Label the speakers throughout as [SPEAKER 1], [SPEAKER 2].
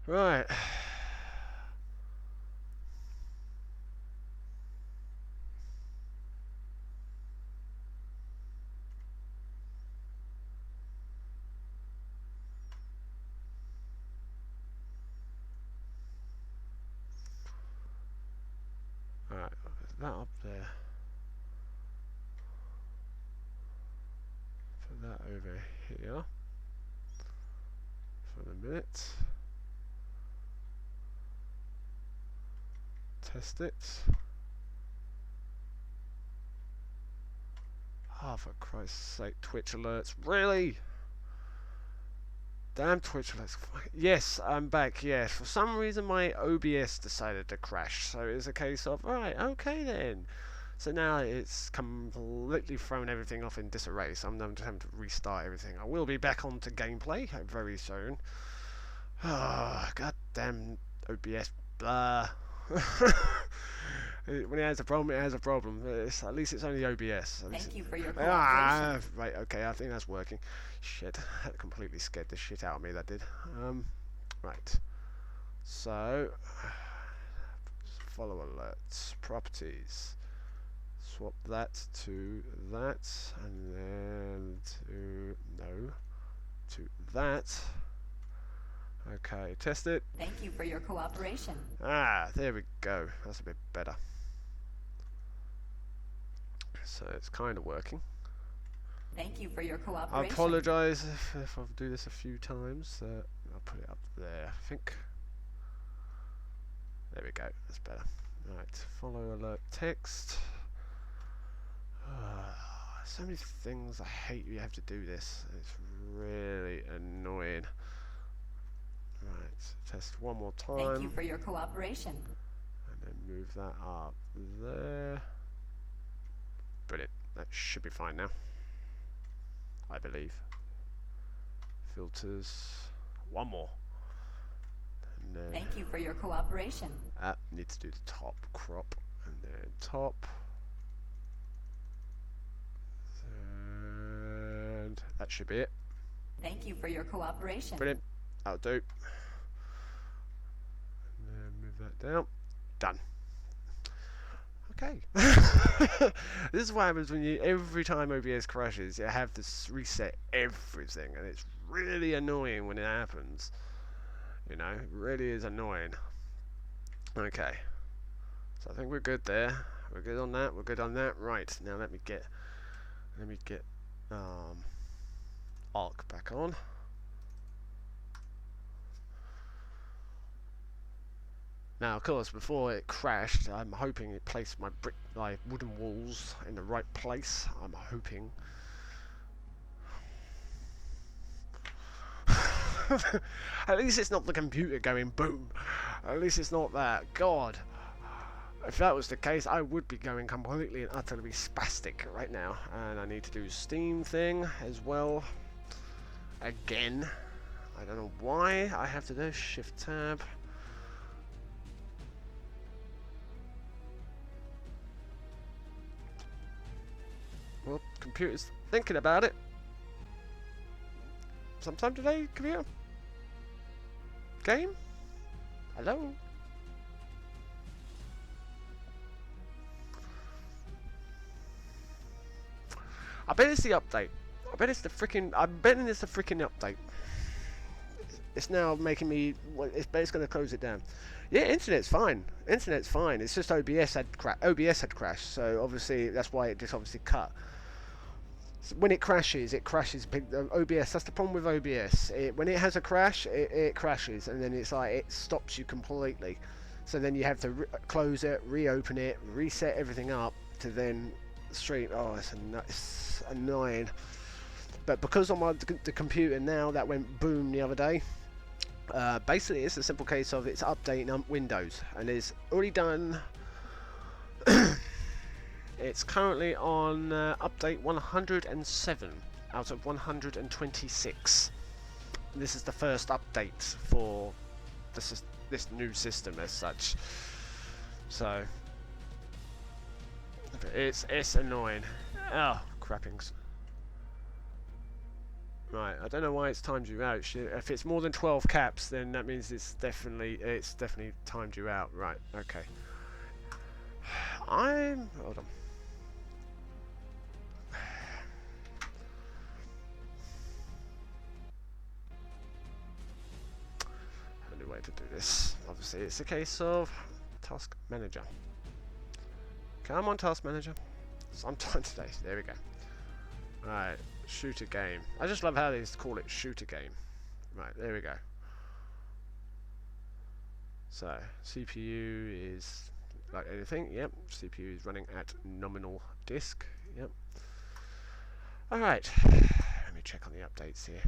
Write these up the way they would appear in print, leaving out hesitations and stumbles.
[SPEAKER 1] Right. Alright, that up there. Put that over here for the minute. Test it. Oh, for Christ's sake, Twitch alerts. Really? Damn Twitch alerts. Yes, I'm back. Yes, for some reason my OBS decided to crash. So it's a case of, right, okay then. So now it's completely thrown everything off in disarray. So I'm just having to restart everything. I will be back onto gameplay very soon. Oh, goddamn OBS. Blah. When it has a problem, it has a problem. At least it's only OBS.
[SPEAKER 2] Thank you for your cooperation.
[SPEAKER 1] Right, okay, I think that's working. Shit, that completely scared the shit out of me, that did. Right. So, follow alerts, properties. Swap that to that, and then to, no, to that. Okay, test it.
[SPEAKER 2] Thank you for your cooperation.
[SPEAKER 1] There we go. That's a bit better. So it's kind of working.
[SPEAKER 2] Thank you for your cooperation.
[SPEAKER 1] I apologise if I do this a few times. I'll put it up there, I think. There we go. That's better. Right. Follow alert text. So many things. I hate you have to do this. It's really annoying. Right. Test one more time.
[SPEAKER 2] Thank you for your cooperation.
[SPEAKER 1] And then move that up there. Brilliant. That should be fine now, I believe. Filters. One more. And then
[SPEAKER 2] Thank you for your cooperation.
[SPEAKER 1] need to do the top crop. And then top. And that should be it.
[SPEAKER 2] Thank you for your cooperation.
[SPEAKER 1] Brilliant. That'll do. And then move that down. Done. Okay. This is what happens when every time OBS crashes, you have to reset everything, and it's really annoying when it happens. You know, it really is annoying. Okay. So I think we're good there. We're good on that. We're good on that. Right. Now let me get Arc back on. Now, of course, before it crashed, I'm hoping it placed my wooden walls in the right place. I'm hoping. At least it's not the computer going boom. At least it's not that. God, if that was the case, I would be going completely and utterly spastic right now. And I need to do Steam thing as well. Again, I don't know why I have to do Shift Tab. Well, computer's thinking about it. Sometime today, computer? Game? Hello? I bet it's the update. I bet it's the freaking. I'm betting it's the freaking update. It's now making me. Well, it's going to close it down. Yeah, internet's fine. Internet's fine. It's just OBS had crashed. So obviously that's why it just obviously cut. So when it crashes, OBS. That's the problem with OBS. When it has a crash, it crashes, and then it's like it stops you completely. So then you have to close it, reopen it, reset everything up to then stream. Oh, it's annoying. But because on the computer now, that went boom the other day. Basically, it's a simple case of it's updating Windows, and it's already done. It's currently on update 107 out of 126. This is the first update for this new system as such. So it's annoying. Oh, crappings. Right, I don't know why it's timed you out. If it's more than 12 caps, then that means it's definitely timed you out. Right, okay. Hold on. Only way to do this. Obviously, it's a case of task manager. Come on, task manager. Sometime today. There we go. Right, shooter game. I just love how they call it shooter game. Right, there we go. So, CPU is like anything. Yep, CPU is running at nominal disk. Yep. Alright, let me check on the updates here.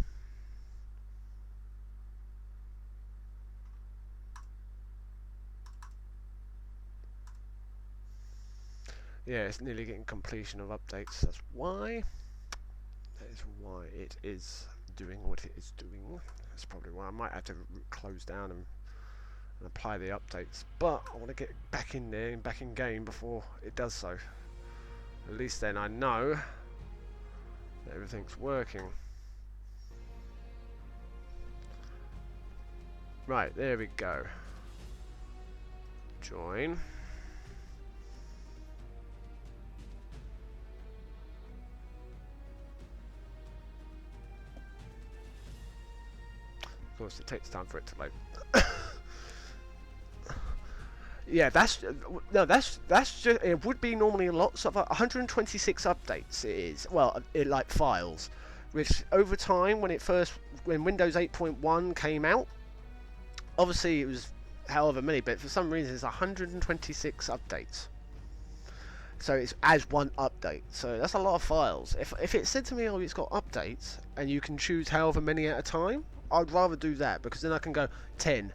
[SPEAKER 1] Yeah, it's nearly getting completion of updates. That's why. That is why it is doing what it is doing. That's probably why I might have to close down and apply the updates. But I want to get back in there and back in game before it does so. At least then I know that everything's working. Right, there we go. Join. Of course, it takes time for it to load. Yeah, that's just, it would be normally lots of 126 updates. It is, well, it like files, which over time when Windows 8.1 came out, obviously it was however many, but for some reason it's 126 updates. So it's as one update. So that's a lot of files. If it said to me, oh, it's got updates and you can choose however many at a time, I'd rather do that, because then I can go 10,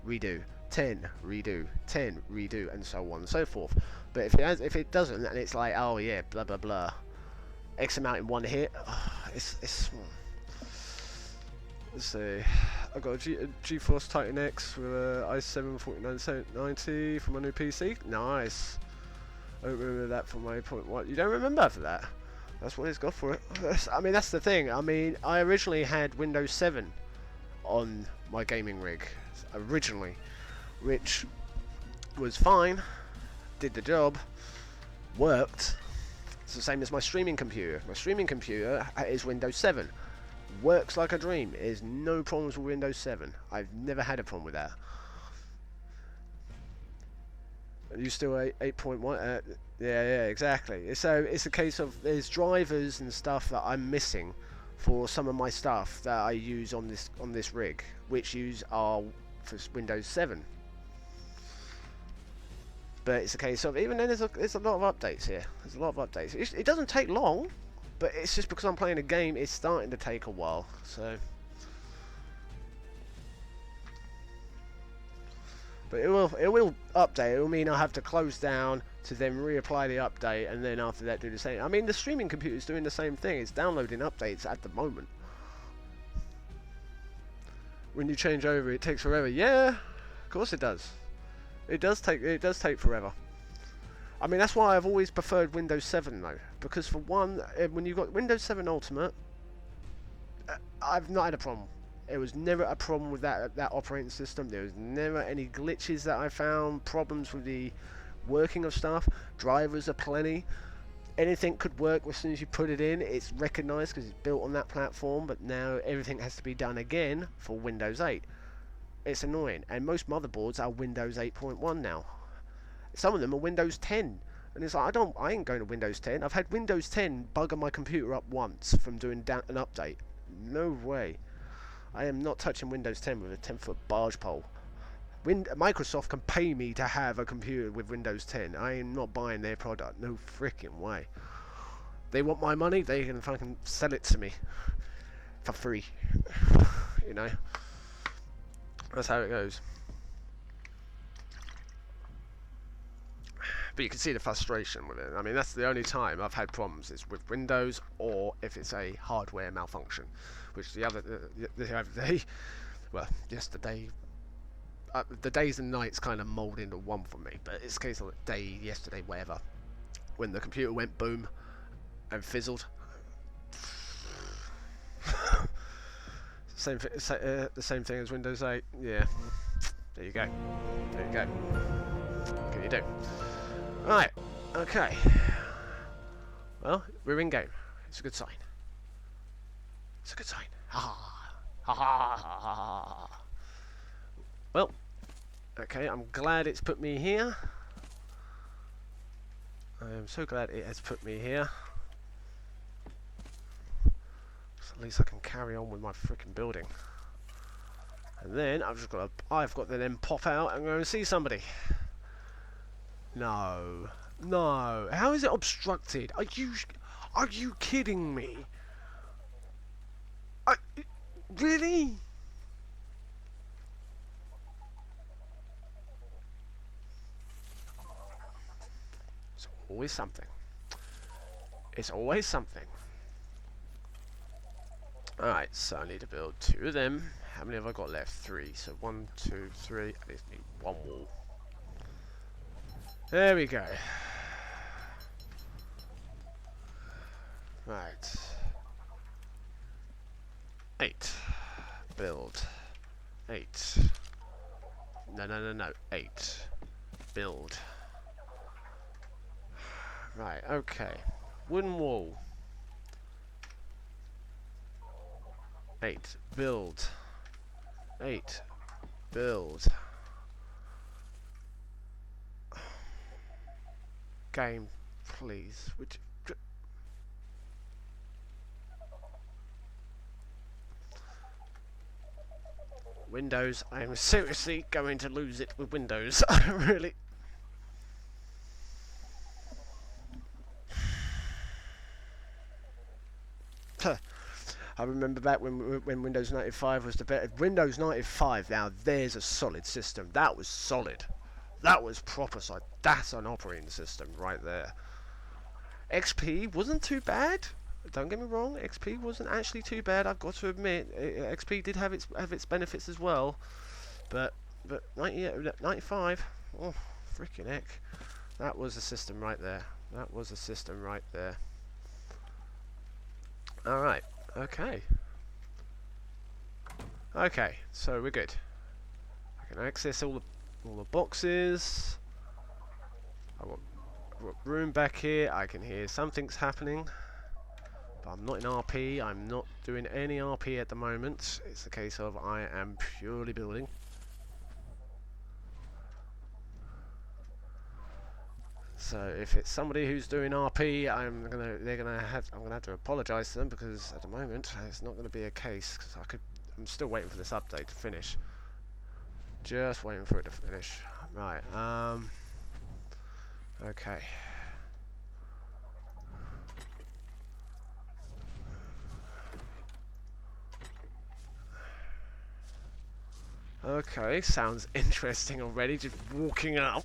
[SPEAKER 1] redo, 10, redo, 10, redo, and so on and so forth. But if it doesn't, and it's like, oh yeah, blah blah blah, X amount in one hit, it's let's see, I've got a GeForce Titan X with a i7 4990 for my new PC. Nice. I don't remember that from my point. What, you don't remember for that? That's what it's got for it. I mean, that's the thing. I mean, I originally had Windows 7 on my gaming rig originally, which was fine, did the job, worked. It's the same as my streaming computer. My streaming computer is Windows 7, works like a dream. There's no problems with Windows 7. I've never had a problem with that. Are you still 8.1? Yeah, exactly. So it's a case of there's drivers and stuff that I'm missing for some of my stuff that I use on this rig, which are for Windows 7. But it's a case of, even then, there's a lot of updates here. There's a lot of updates. It doesn't take long, but it's just because I'm playing a game, it's starting to take a while. So, but it will update. It will mean I'll have to close down to then reapply the update, and then after that do the same. I mean, the streaming computer is doing the same thing. It's downloading updates at the moment. When you change over, it takes forever. Yeah, of course it does. It does take forever. I mean, that's why I've always preferred Windows 7 though, because for one, when you've got Windows 7 Ultimate, I've not had a problem. It was never a problem with that operating system. There was never any glitches that I found, problems with the working of stuff. Drivers are plenty. Anything could work as soon as you put it in. It's recognized because it's built on that platform, but now everything has to be done again for Windows 8. It's annoying, and most motherboards are Windows 8.1 now. Some of them are Windows 10, and it's like, I ain't going to Windows 10. I've had Windows 10 bugger my computer up once from doing an update. No way. I am not touching Windows 10 with a 10-foot barge pole. Microsoft can pay me to have a computer with Windows 10. I am not buying their product. No freaking way. They want my money, they can fucking sell it to me for free. You know? That's how it goes. But you can see the frustration with it. I mean, that's the only time I've had problems is with Windows, or if it's a hardware malfunction, which the other day, well, yesterday, the days and nights kind of mold into one for me. But it's a case of day, yesterday, whatever, when the computer went boom and fizzled. the same thing as Windows 8. Yeah. There you go. There you go. What can you do? Right. Okay. Well, we're in game. It's a good sign. It's a good sign. Ha ha ha ha ha. Well. Okay. I'm glad it's put me here. I am so glad it has put me here. So at least I can carry on with my freaking building. And then I've got to then pop out and go and see somebody. No. No. How is it obstructed? Are you kidding me? Really? It's always something. It's always something. Alright, so I need to build 2 of them. How many have I got left? 3. So 1, 2, 3. I just need 1 wall. There we go. Right. 8. Build. 8. No. 8. Build. Right, okay. Wooden wall. 8. Build. 8. Build. Game, please. Windows, I am seriously going to lose it with Windows. I really. I remember back when Windows 95 was the better. Windows 95, now there's a solid system. That was solid. That was proper solid. That's an operating system right there. XP wasn't too bad. Don't get me wrong. XP wasn't actually too bad. I've got to admit, XP did have its benefits as well. But 95, oh freaking heck, that was a system right there. That was a system right there. All right. Okay. Okay. So we're good. I can access all the boxes. I've got room back here. I can hear something's happening, but I'm not in RP. I'm not doing any RP at the moment. It's a case of I am purely building. So if it's somebody who's doing RP, I'm gonna have to apologise to them, because at the moment it's not going to be a case. Because I'm still waiting for this update to finish. Just waiting for it to finish. Right. Okay. Okay, sounds interesting already, just walking up.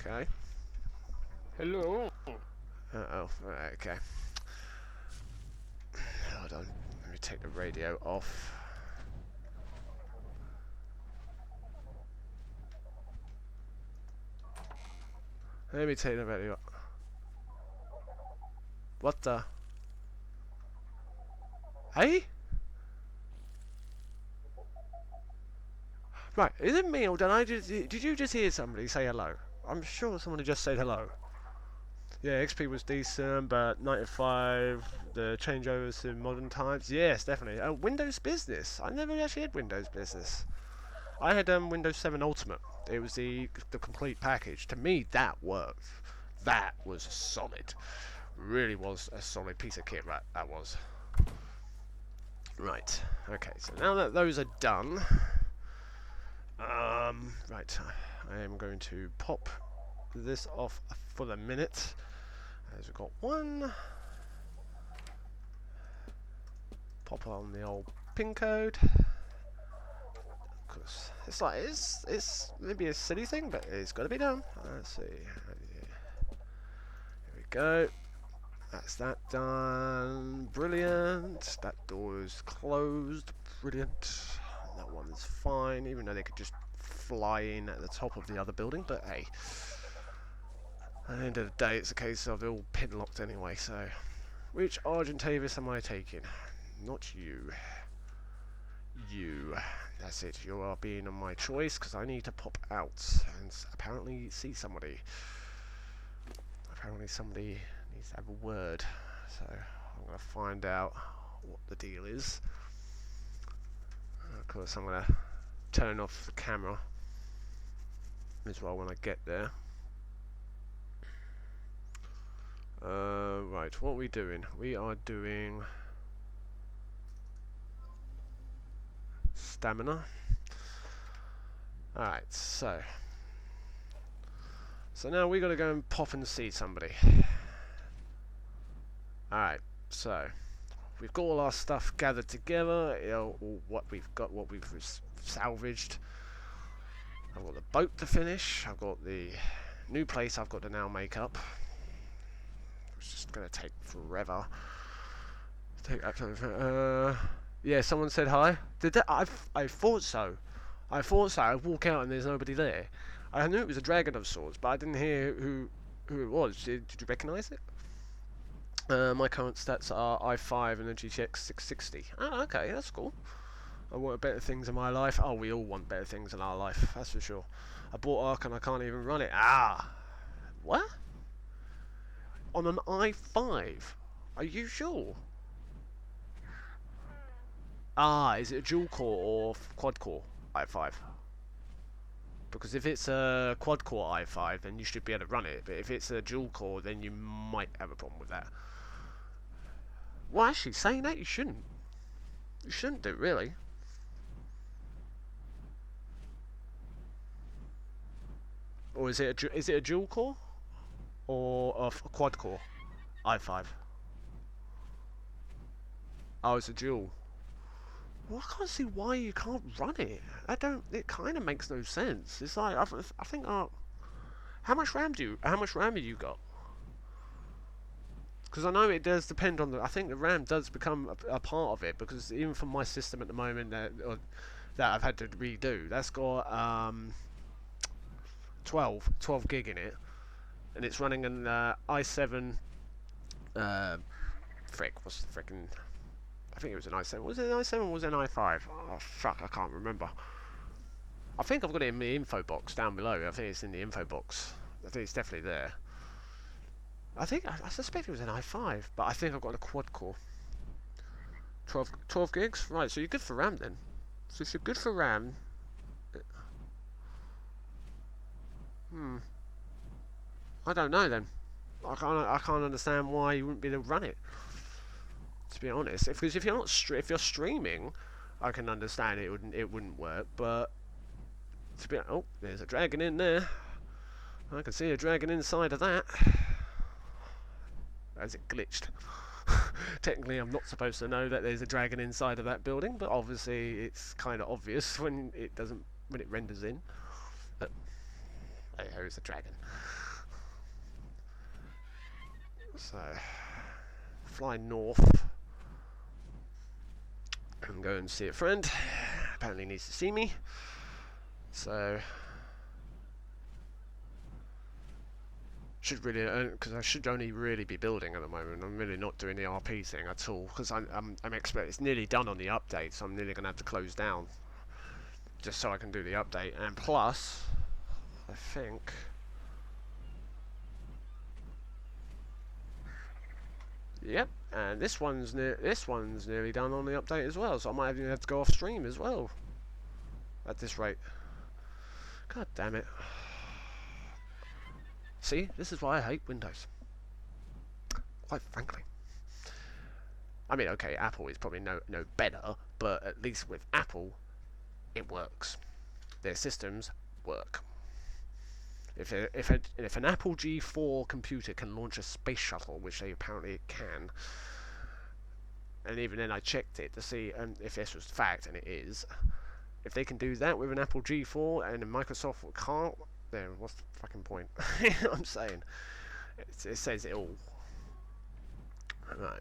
[SPEAKER 1] Okay. Hello. Uh-oh, right, okay. Hold on, let me take the radio off. Let me take the radio off. What the? Hey? Right, is it me or did you just hear somebody say hello? I'm sure someone just said hello. Yeah, XP was decent, but 95, the changeovers to modern times, yes, definitely. Windows Business, I never actually had Windows Business. I had Windows 7 Ultimate. It was the complete package. To me, that worked. That was solid. Really was a solid piece of kit, right? That was. Right. Okay. So now that those are done, right. I am going to pop this off for the minute. As we've got one. Pop on the old pin code. Cause it's like it's maybe a silly thing, but it's got to be done. Let's see. Here we go. That's that done. Brilliant. That door is closed. Brilliant. That one's fine, even though they could just fly in at the top of the other building. But hey, at the end of the day, it's a case of they're all pin locked anyway. So Which Argentavis am I taking? Not you. You. That's it. You are being on my choice because I need to pop out and apparently see somebody. Apparently somebody needs to have a word. So I'm going to find out what the deal is. Of course, I'm going to turn off the camera as well when I get there. Right, what are we doing? We are doing stamina. Alright, so now we got to go and pop and see somebody. Alright, so we've got all our stuff gathered together, you know, all what we've got, what we've salvaged. I've got the boat to finish, I've got the new place I've got to now make up. It's just going to take forever. Take absolutely. Yeah, someone said hi. Did that? I thought so. I thought so. I walk out and there's nobody there. I knew it was a dragon of sorts, but I didn't hear who it was. Did you recognise it? My current stats are i5 and a GTX 660. Oh, okay, that's cool. I want better things in my life. Oh, we all want better things in our life, that's for sure. I bought Ark and I can't even run it. Ah! What? On an i5? Are you sure? Ah, is it a dual core or quad core i5? Because if it's a quad core i5, then you should be able to run it. But if it's a dual core, then you might have a problem with that. Well, actually, saying that, you shouldn't. You shouldn't do, really. Or is it a dual core? Or a quad core i5? Oh, it's a dual. Well, I can't see why you can't run it. It kind of makes no sense. It's like I think. How much RAM have you got? Because I know it does depend on the. I think the RAM does become a part of it, because even from my system at the moment that I've had to redo, that's got 12 gig in it, and it's running an i7. What's the frickin'? I think it was an i7. Was it an i7 or was it an i5? Oh fuck, I can't remember. I think I've got it in the info box down below. I think it's in the info box. I think it's definitely there. I suspect it was an i5, but I think I've got a quad core. 12 gigs? Right, so you're good for RAM then. So if you're good for RAM... I don't know then. I can't understand why you wouldn't be able to run it. To be honest, because if you're not if you're streaming, I can understand it wouldn't work. But to be there's a dragon in there. I can see a dragon inside of that. As it glitched. Technically, I'm not supposed to know that there's a dragon inside of that building, but obviously it's kind of obvious when it renders in. But hey, there's a dragon. So fly north. And go and see a friend. Apparently needs to see me. So should really, because I should only really be building at the moment. I'm really not doing the RP thing at all, because I'm expect it's nearly done on the update, so I'm nearly gonna have to close down just so I can do the update. And plus, I think. Yep, and this one's nearly done on the update as well, so I might even have to go off stream as well. At this rate. God damn it. See, this is why I hate Windows. Quite frankly. I mean, okay, Apple is probably no better, but at least with Apple, it works. Their systems work. If an Apple G4 computer can launch a space shuttle, which they apparently can, and even then I checked it to see if this was fact, and it is. If they can do that with an Apple G4 and a Microsoft can't, then what's the fucking point? You know what I'm saying? It says it all. Right.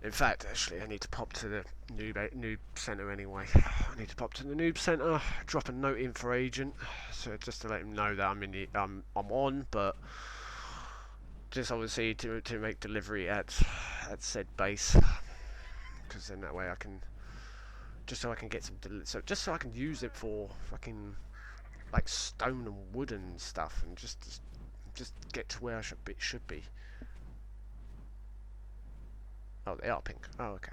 [SPEAKER 1] In fact, actually, I need to pop to the noob center anyway. I need to pop to the noob center, drop a note in for agent, so just to let him know that I'm on, but just obviously to make delivery at said base, because then that way I can just so I can get some just so I can use it for fucking like stone and wood and stuff, and just get to where I should be. Oh, they are pink. Oh, okay.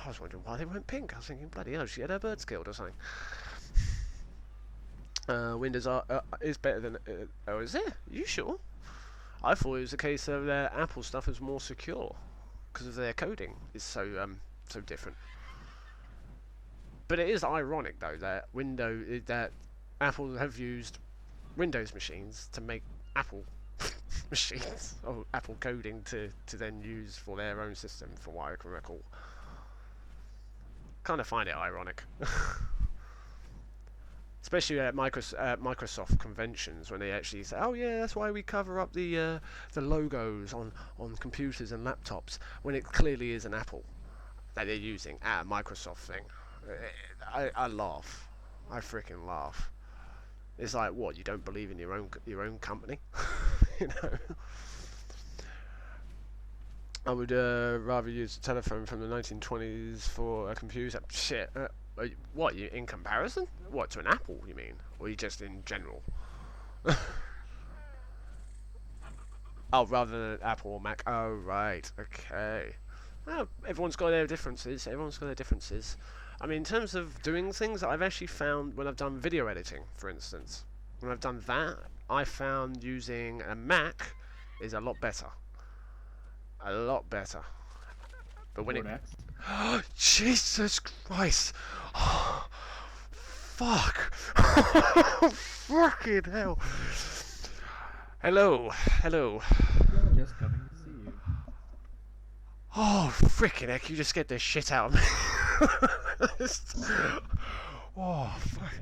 [SPEAKER 1] I was wondering why they weren't pink. I was thinking, bloody hell, she had her birds killed or something. Windows is better than. Oh, is it? Are you sure? I thought it was a case of their Apple stuff is more secure because of their coding is so so different. But it is ironic though that that Apple have used Windows machines to make Apple machines or Apple coding to then use for their own system, from what I can recall. Kind of find it ironic. Especially at Microsoft conventions, when they actually say, "Oh yeah, that's why we cover up the logos on computers and laptops," when it clearly is an Apple that they're using at a Microsoft thing. I laugh. I freaking laugh. It's like, what? You don't believe in your own company? You know. I would rather use a telephone from the 1920s for a computer. Shit. What, you in comparison? What, to an Apple, you mean? Or you just in general? Oh, rather than an Apple or Mac. Oh, right. Okay. Well, everyone's got their differences. I mean, in terms of doing things, I've actually found when I've done video editing, for instance, when I've done that, I found using a Mac is a lot better. A lot better. But when Jesus Christ! Fuck! Fucking hell! Hello.
[SPEAKER 3] Just coming to see you.
[SPEAKER 1] Oh, freaking heck! You just scared the shit out of me. Oh, fuck.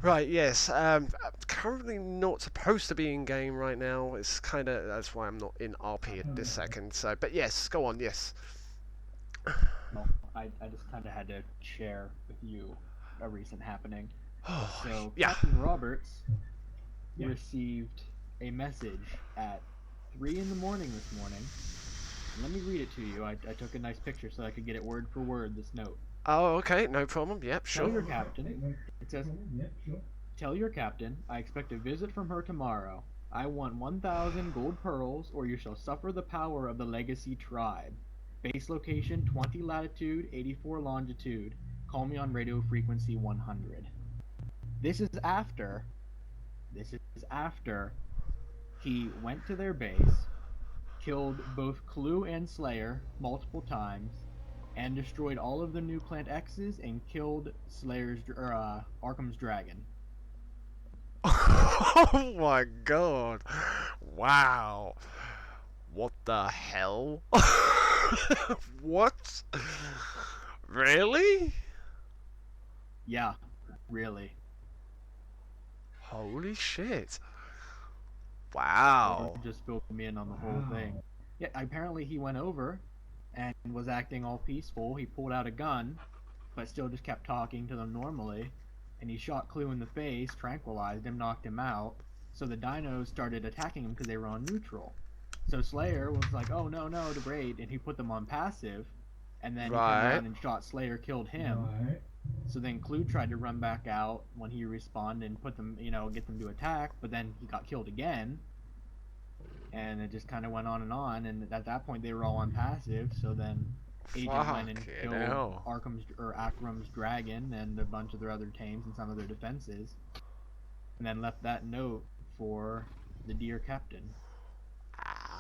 [SPEAKER 1] Right, yes. I'm currently not supposed to be in game right now. It's kind of that's why I'm not in RP at this second. So, but yes, go on. Yes.
[SPEAKER 3] Well, I just kind of had to share with you a recent happening.
[SPEAKER 1] Oh,
[SPEAKER 3] So,
[SPEAKER 1] yeah.
[SPEAKER 3] Captain Roberts received a message at 3 in the morning this morning. Let me read it to you. I took a nice picture so I could get it word for word, this note.
[SPEAKER 1] Oh, okay, no problem. Yep, sure.
[SPEAKER 3] Tell your captain. It says, tell your captain, I expect a visit from her tomorrow. I want 1,000 gold pearls, or you shall suffer the power of the Legacy tribe. Base location 20 latitude, 84 longitude. Call me on radio frequency 100. This is after he went to their base, killed both Clue and Slayer multiple times, and destroyed all of the new Plant X's and killed Arkham's dragon.
[SPEAKER 1] Oh my god! Wow! What the hell? What? Really?
[SPEAKER 3] Yeah, really.
[SPEAKER 1] Holy shit! Wow!
[SPEAKER 3] Just filled me in on the whole thing. Yeah, apparently he went over and was acting all peaceful. He pulled out a gun, but still just kept talking to them normally. And he shot Clue in the face, tranquilized him, knocked him out. So the dinos started attacking him because they were on neutral. So Slayer was like, "Oh no, great," and he put them on passive. And then he turned around and shot Slayer, killed him. So then Clue tried to run back out when he respawned and put them, get them to attack. But then he got killed again. And it just kind of went on. And at that point, they were all on passive. So then Agent went and killed Akram's dragon and a bunch of their other tames and some of their defenses. And then left that note for the dear captain.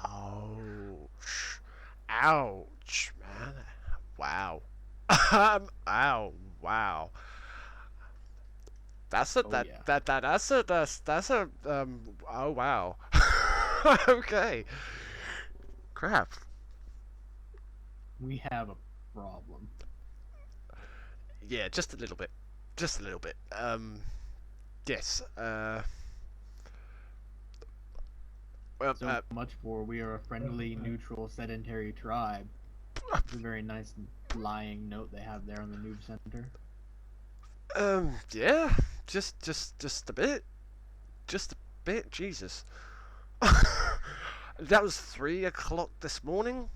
[SPEAKER 1] Ouch. Ouch, man. Wow. Ow. Wow. That's a oh wow. Okay. Crap.
[SPEAKER 3] We have a problem.
[SPEAKER 1] Yeah, just a little bit. Yes. Well,
[SPEAKER 3] So much for we are a friendly, neutral, sedentary tribe. It's a very nice lying note they have there on the noob center.
[SPEAKER 1] Yeah, just a bit, Jesus. That was 3 o'clock this morning.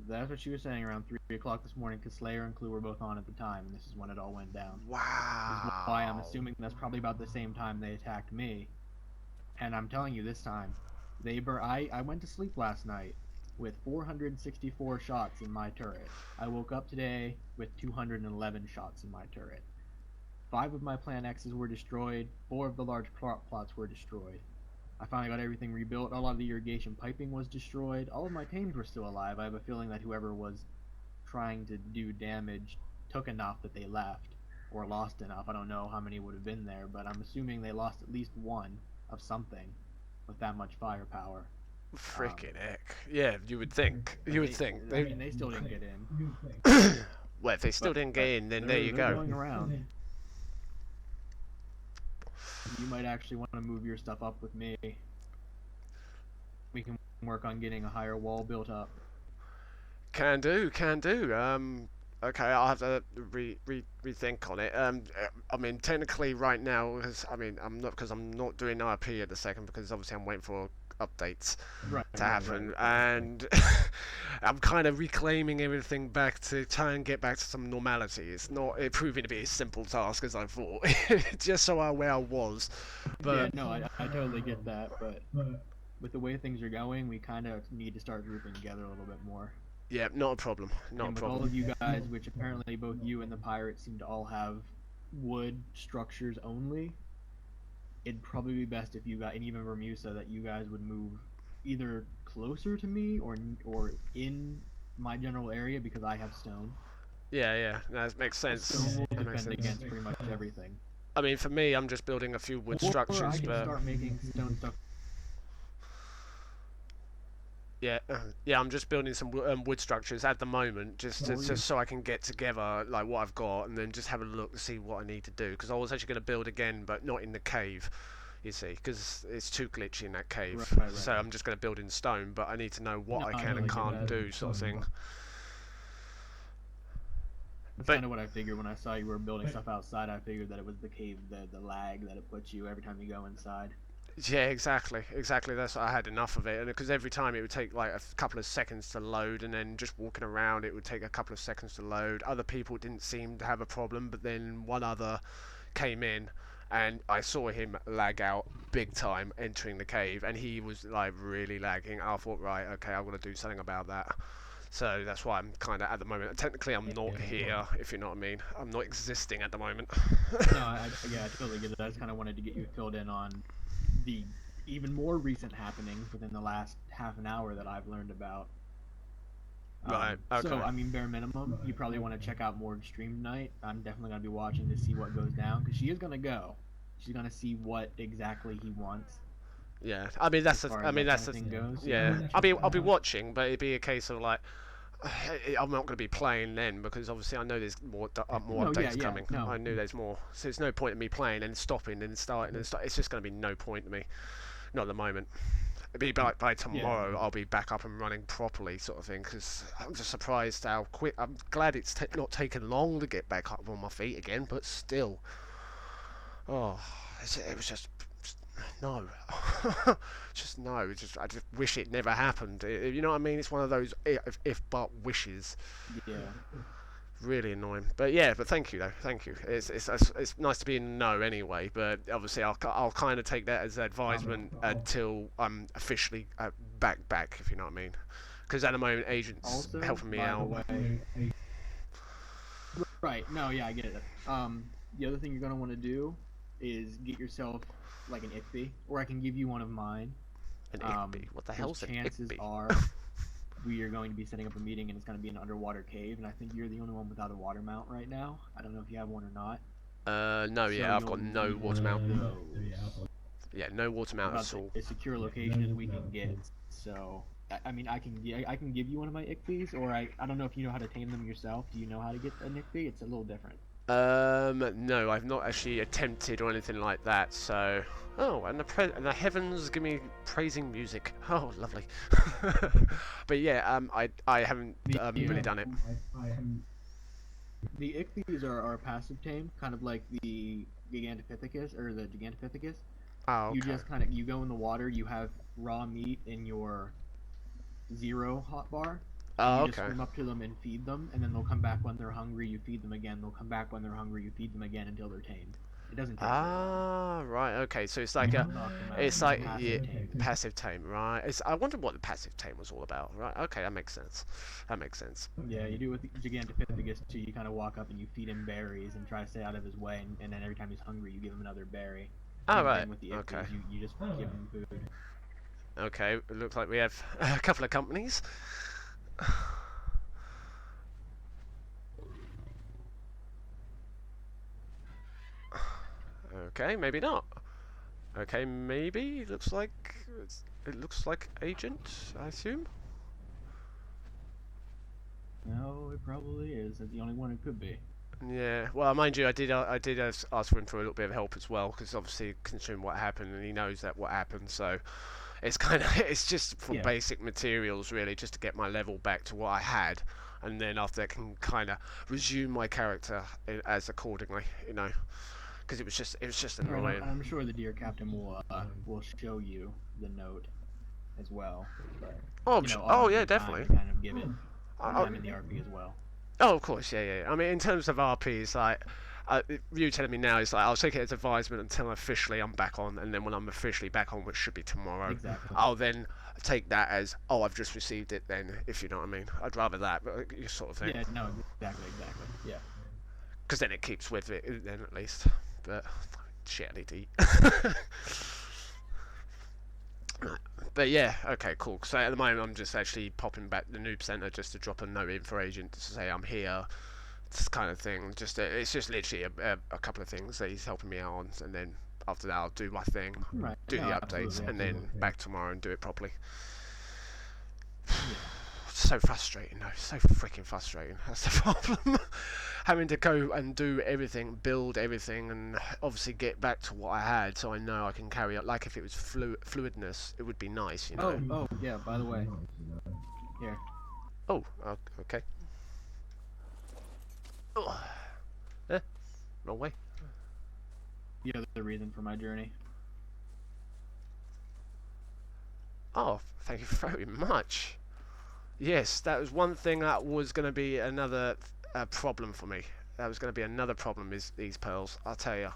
[SPEAKER 3] That's what she was saying around 3 o'clock this morning, because Slayer and Clue were both on at the time, and this is when it all went down. This is why I'm
[SPEAKER 1] Wow.
[SPEAKER 3] assuming that's probably about the same time they attacked me. And I'm telling you, this time, I went to sleep last night with 464 shots in my turret. I woke up today with 211 shots in my turret. 5 of my Plan X's were destroyed, 4 of the large plots were destroyed. I finally got everything rebuilt. A lot of the irrigation piping was destroyed. All of my tames were still alive. I have a feeling that whoever was trying to do damage took enough that they left, or lost enough. I don't know how many would have been there, but I'm assuming they lost at least one of something with that much firepower.
[SPEAKER 1] Freaking heck. Yeah, you would think. You would think.
[SPEAKER 3] I mean, they still didn't get in.
[SPEAKER 1] Well, if they still didn't get in, then there you
[SPEAKER 3] they're
[SPEAKER 1] go.
[SPEAKER 3] Going around. You might actually want to move your stuff up with me. We can work on getting a higher wall built up.
[SPEAKER 1] Can do, can do. Okay, I'll have to rethink on it. I mean, technically, right now, I'm not doing RP at the second because obviously I'm waiting for updates to happen, and I'm kind of reclaiming everything back to try and get back to some normality. It's not proving to be a simple task as I thought, just so where I was. But
[SPEAKER 3] yeah, no, I totally get that, but with the way things are going, we kind of need to start grouping together a little bit more.
[SPEAKER 1] yeah, not a problem. Not
[SPEAKER 3] and
[SPEAKER 1] a
[SPEAKER 3] with all
[SPEAKER 1] problem.
[SPEAKER 3] of you guys, which apparently both you and the pirates seem to all have wood structures only, it'd probably be best if you got, and even Bermusa, that you guys would move either closer to me or in my general area, because I have stone.
[SPEAKER 1] Yeah, that makes sense.
[SPEAKER 3] Stone will
[SPEAKER 1] That makes
[SPEAKER 3] defend
[SPEAKER 1] sense.
[SPEAKER 3] against pretty much everything.
[SPEAKER 1] I mean, for me, I'm just building a few wood
[SPEAKER 3] Or I
[SPEAKER 1] structures,
[SPEAKER 3] can
[SPEAKER 1] but
[SPEAKER 3] start making stone stuff.
[SPEAKER 1] yeah, I'm just building some wood structures at the moment, just so I can get together like what I've got, and then just have a look to see what I need to do. Because I was actually going to build again, but not in the cave, you see, because it's too glitchy in that cave.
[SPEAKER 3] Right.
[SPEAKER 1] So I'm just going to build in stone, but I need to know what
[SPEAKER 3] No,
[SPEAKER 1] I
[SPEAKER 3] I
[SPEAKER 1] can
[SPEAKER 3] totally
[SPEAKER 1] and
[SPEAKER 3] get
[SPEAKER 1] can't
[SPEAKER 3] that.
[SPEAKER 1] do, sort of thing.
[SPEAKER 3] That's
[SPEAKER 1] But-
[SPEAKER 3] kind of what I figured when I saw you were building stuff outside. I figured that it was the cave, the lag that it puts you every time you go inside.
[SPEAKER 1] Yeah, exactly. That's I had enough of it, and because every time it would take like a couple of seconds to load, and then just walking around it would take a couple of seconds to load. Other people didn't seem to have a problem, but then one other came in, and I saw him lag out big time entering the cave, and he was like really lagging. I thought, right, okay, I've got to do something about that. So that's why I'm kind of at the moment. Technically, I'm not here, if you know what I mean. I'm not existing at the moment.
[SPEAKER 3] No, I totally get it. I just kind of wanted to get you filled in on the even more recent happenings within the last half an hour that I've learned about.
[SPEAKER 1] Right, okay.
[SPEAKER 3] So, I mean, bare minimum, you probably want to check out Morg's stream tonight. I'm definitely going to be watching to see what goes down, because she is going to go. She's going to see what exactly he wants.
[SPEAKER 1] Yeah, I mean that's
[SPEAKER 3] as
[SPEAKER 1] the.
[SPEAKER 3] far
[SPEAKER 1] I
[SPEAKER 3] as
[SPEAKER 1] mean
[SPEAKER 3] that
[SPEAKER 1] that's the.
[SPEAKER 3] kind of thing goes.
[SPEAKER 1] Yeah, I'll be watching, but it'd be a case of like, I'm not going to be playing then because obviously I know there's more updates coming.
[SPEAKER 3] No.
[SPEAKER 1] I knew there's more, so there's no point in me playing and stopping and starting and start. It's just going to be no point to me. Not at the moment. It'd be by tomorrow. I'll be back up and running properly, sort of thing. Because I'm just surprised how quick. I'm glad it's not taken long to get back up on my feet again, but still. Oh, it was just no. Just no. I just wish it never happened. You know what I mean? It's one of those if but wishes.
[SPEAKER 3] Yeah.
[SPEAKER 1] Really annoying. But thank you though. Thank you. It's nice to be in the know anyway. But obviously I'll kind of take that as advisement until I'm officially back. If you know what I mean. Because at the moment, agents
[SPEAKER 3] Also,
[SPEAKER 1] helping me
[SPEAKER 3] by the
[SPEAKER 1] out.
[SPEAKER 3] way- Right. No, yeah, I get it. The other thing you're gonna want to do is get yourself like an ICB, or I can give you one of mine.
[SPEAKER 1] An ICB. What the hell's an
[SPEAKER 3] Chances
[SPEAKER 1] ICB?
[SPEAKER 3] are we are going to be setting up a meeting, and it's going to be an underwater cave, and I think you're the only one without a water mount right now. I don't know if you have one or not.
[SPEAKER 1] No,
[SPEAKER 3] So
[SPEAKER 1] I've got
[SPEAKER 3] you'll
[SPEAKER 1] no
[SPEAKER 3] need
[SPEAKER 1] water mount.
[SPEAKER 3] those.
[SPEAKER 1] Yeah, no water mount
[SPEAKER 3] About
[SPEAKER 1] at all.
[SPEAKER 3] as secure a location as we can get. So, I mean, I can give you one of my ICBs, or I don't know if you know how to tame them yourself. Do you know how to get an ICB? It's a little different.
[SPEAKER 1] No, I've not actually attempted or anything like that. So, and the heavens give me praising music. Oh, lovely. But yeah, I haven't really done it.
[SPEAKER 3] The Ichthys are passive tame, kind of like the Gigantopithecus, or the Gigantopithecus.
[SPEAKER 1] Oh,
[SPEAKER 3] You
[SPEAKER 1] okay.
[SPEAKER 3] just kind of you go in the water. You have raw meat in your 0 hotbar, and
[SPEAKER 1] Oh,
[SPEAKER 3] you just
[SPEAKER 1] okay.
[SPEAKER 3] swim up to them and feed them, and then they'll come back when they're hungry. You feed them again. They'll come back when they're hungry. You feed them again until they're tamed. It doesn't take very long.
[SPEAKER 1] Ah, right. Okay. So it's like
[SPEAKER 3] You
[SPEAKER 1] a,
[SPEAKER 3] just knock them out.
[SPEAKER 1] it's
[SPEAKER 3] It's
[SPEAKER 1] like
[SPEAKER 3] passive tame.
[SPEAKER 1] passive tame, right? It's. I wonder what the passive tame was all about. Right. Okay, that makes sense. That makes sense.
[SPEAKER 3] Yeah, you do it with Gigantopithecus too. You kind of walk up and you feed him berries and try to stay out of his way, and then every time he's hungry, you give him another berry.
[SPEAKER 1] Oh,
[SPEAKER 3] Same
[SPEAKER 1] right.
[SPEAKER 3] thing with the
[SPEAKER 1] Okay.
[SPEAKER 3] Ichthys, you just give him food.
[SPEAKER 1] Okay. It looks like we have a couple of companies. Okay, maybe not. Okay, maybe it looks like agent, I assume.
[SPEAKER 3] No, it probably is. It's the only one it could be.
[SPEAKER 1] Yeah. Well, mind you, I did ask for him for a little bit of help as well, because obviously considering what happened, and he knows that what happened, so it's kind of it's just for
[SPEAKER 3] Yeah.
[SPEAKER 1] basic materials really, just to get my level back to what I had, and then after that can kind of resume my character as accordingly, you know, because it was just annoying.
[SPEAKER 3] I'm sure the dear captain will show you the note as well. But,
[SPEAKER 1] Oh,
[SPEAKER 3] you know,
[SPEAKER 1] oh
[SPEAKER 3] on
[SPEAKER 1] yeah,
[SPEAKER 3] the time
[SPEAKER 1] definitely.
[SPEAKER 3] to kind of give it
[SPEAKER 1] I,
[SPEAKER 3] time in the RP as well.
[SPEAKER 1] Oh, of course, yeah. I mean, in terms of RPs, like, you telling me now is like, I'll take it as advisement until officially I'm back on, and then when I'm officially back on, which should be tomorrow,
[SPEAKER 3] Exactly.
[SPEAKER 1] I'll then take that as, oh, I've just received it then, if you know what I mean. I'd rather that, but sort of thing.
[SPEAKER 3] Yeah, no, exactly. Yeah.
[SPEAKER 1] Because then it keeps with it, then at least. But, shit, I need to eat. But yeah, okay, cool. So at the moment, I'm just actually popping back the noob center just to drop a note in for agent to say I'm here, this kind of thing. It's just literally a couple of things that he's helping me out on, and then after that I'll do my thing,
[SPEAKER 3] Right.
[SPEAKER 1] do
[SPEAKER 3] No,
[SPEAKER 1] the updates,
[SPEAKER 3] absolutely,
[SPEAKER 1] and then
[SPEAKER 3] absolutely.
[SPEAKER 1] back tomorrow and do it properly.
[SPEAKER 3] Yeah.
[SPEAKER 1] So frustrating, though. So freaking frustrating. That's the problem. Having to go and do everything, build everything, and obviously get back to what I had, so I know I can carry it. Like if it was fluidness, it would be nice, you know.
[SPEAKER 3] Oh, yeah. By the way, here.
[SPEAKER 1] Oh, okay. Oh, wrong way.
[SPEAKER 3] The other reason for my journey.
[SPEAKER 1] Oh, thank you very much. Yes, that was one thing that was going to be another problem for me. That was going to be another problem, is these pearls. I'll tell you,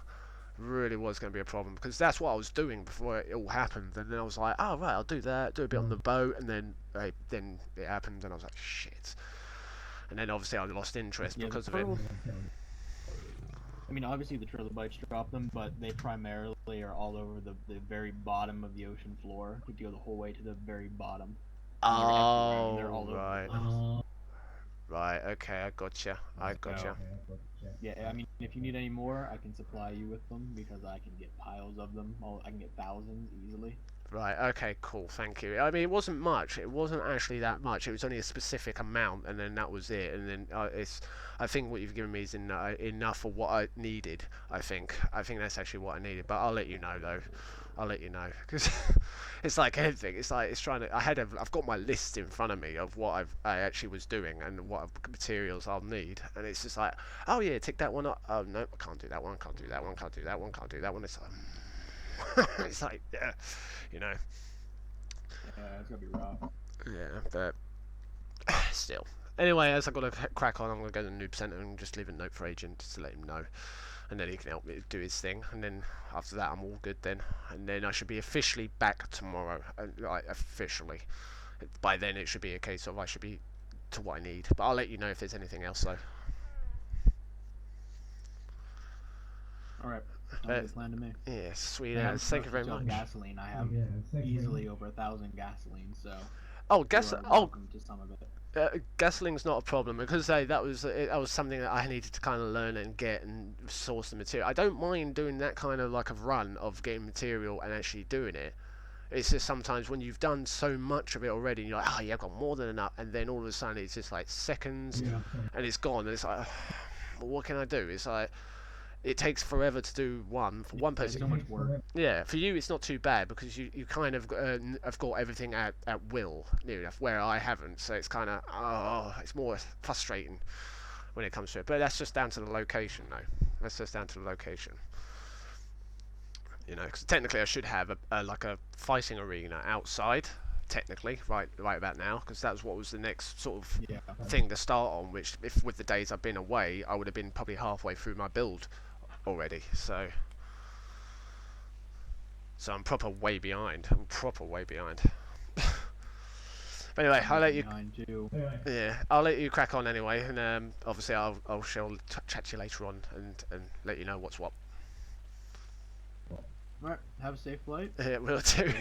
[SPEAKER 1] really was going to be a problem, because that's what I was doing before it all happened. And then I was like, oh right, I'll do that, do a bit on the boat, and then it happened, and I was like, shit. And then obviously I lost interest
[SPEAKER 3] Yeah,
[SPEAKER 1] because
[SPEAKER 3] the
[SPEAKER 1] of it.
[SPEAKER 3] pearls- I mean, obviously the trilobites drop them, but they primarily are all over the very bottom of the ocean floor. You go the whole way to the very bottom. And they're everywhere, and they're all
[SPEAKER 1] Oh,
[SPEAKER 3] over
[SPEAKER 1] right.
[SPEAKER 3] the place.
[SPEAKER 1] Right, okay, I gotcha.
[SPEAKER 3] So, yeah, I mean, if you need any more, I can supply you with them because I can get piles of them. I can get thousands easily.
[SPEAKER 1] Right, okay, cool, thank you. I mean, it wasn't much. It wasn't actually that much. It was only a specific amount, and then that was it. And then I think what you've given me is enough for what I needed, I think. I think that's actually what I needed. But I'll let you know, though. I'll let you know. Because it's like anything. It's like, it's trying to... I've got my list in front of me of what I actually was doing and what materials I'll need. And it's just like, oh yeah, tick that one up. Oh, no, I can't do that one, can't do that one, can't do that one, can't do that one. It's like... it's like, yeah, you know.
[SPEAKER 3] Yeah, it's gonna be rough.
[SPEAKER 1] Yeah, but still. Anyway, as I've got to crack on, I'm going to go to the noob center and just leave a note for agent just to let him know. And then he can help me do his thing. And then after that, I'm all good then. And then I should be officially back tomorrow. Like, officially. By then, it should be a case of I should be to what I need. But I'll let you know if there's anything else, though.
[SPEAKER 3] Alright, sounds like a plan to me.
[SPEAKER 1] Yeah, sweet
[SPEAKER 3] And I'm
[SPEAKER 1] as. Thank you very
[SPEAKER 3] sure
[SPEAKER 1] much.
[SPEAKER 3] Gasoline, I have easily over 1,000 gasoline, so
[SPEAKER 1] Oh,
[SPEAKER 3] you
[SPEAKER 1] gas.
[SPEAKER 3] are
[SPEAKER 1] Oh,
[SPEAKER 3] welcome to some of it.
[SPEAKER 1] Gasoling's not a problem, because that was something that I needed to kind of learn and get and source the material. I don't mind doing that kind of like a run of getting material and actually doing it. It's just sometimes when you've done so much of it already, and you're like, oh yeah, I've got more than enough, and then all of a sudden it's just like seconds, and it's gone, and it's like, well, what can I do? It's like, it takes forever to do one for one
[SPEAKER 3] There's
[SPEAKER 1] person.
[SPEAKER 3] so much work.
[SPEAKER 1] Yeah, for you it's not too bad because you kind of have got everything at will near enough, where I haven't, so it's kind of it's more frustrating when it comes to it. But that's just down to the location, though. That's just down to the location. You know, because technically I should have like a fighting arena outside, technically, right about now, because that was what was the next sort of
[SPEAKER 3] Yeah.
[SPEAKER 1] thing to start on. Which, if with the days I've been away, I would have been probably halfway through my build already. So I'm proper way behind. I'm proper way behind. But anyway, I'll let you.
[SPEAKER 3] Behind too.
[SPEAKER 1] Yeah, I'll let you crack on anyway, and obviously I shall chat to you later on and let you know what's what.
[SPEAKER 3] Alright, have a safe flight.
[SPEAKER 1] Yeah, will do.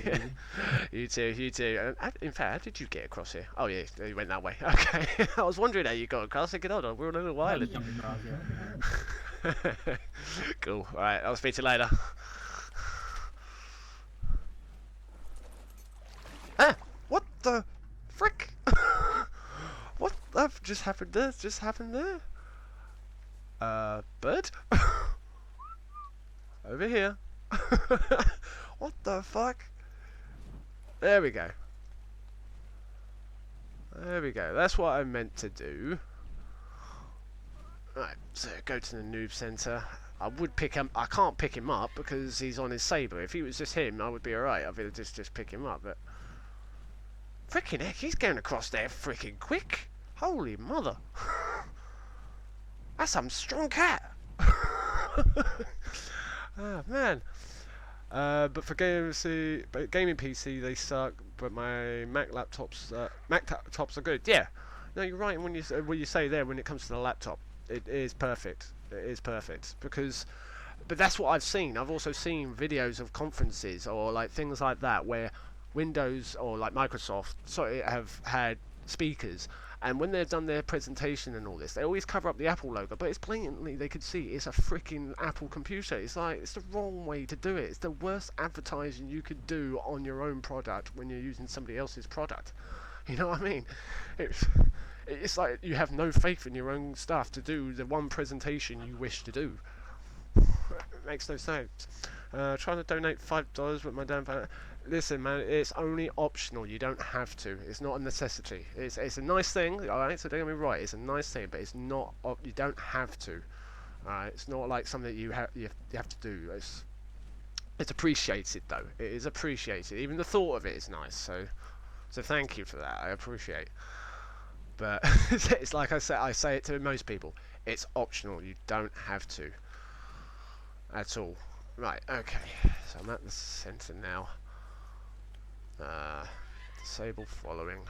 [SPEAKER 1] You too, you too. In fact, how did you get across here? Oh yeah, you went that way. Okay, I was wondering how you got across. Thinking, hold on, we're on a little island. Cool. All right, I'll speak to you later. Ah, what the frick? What just happened there? Just happened there? Bird? Over here. What the fuck? There we go. There we go. That's what I meant to do. Right, so go to the noob center. I would pick him. I can't pick him up because he's on his saber. If he was just him, I would be alright. I'd be able to just pick him up. But freaking heck, he's going across there freaking quick. Holy mother! That's some strong cat. Ah man. But for gaming PC they suck. But my Mac laptops are good. Yeah. No, you're right when you say there when it comes to the laptop. It is perfect. It is perfect because, but that's what I've seen. I've also seen videos of conferences or like things like that where Windows or like Microsoft have had speakers, and when they've done their presentation and all this, they always cover up the Apple logo, but it's blatantly they could see it's a freaking Apple computer. It's like it's the wrong way to do it. It's the worst advertising you could do on your own product when you're using somebody else's product. You know what I mean? It's like you have no faith in your own stuff to do the one presentation you wish to do. It makes no sense. Trying to donate $5 with my damn phone. Listen, man, it's only optional. You don't have to. It's not a necessity. It's a nice thing, alright? So don't get me right. It's a nice thing, but it's not. You don't have to. Alright? It's not like something that you have to do. It's appreciated though. It is appreciated. Even the thought of it is nice. So thank you for that. I appreciate. But it's like I say it to most people. It's optional. You don't have to. At all. Right. Okay. So I'm at the center now. Disable following.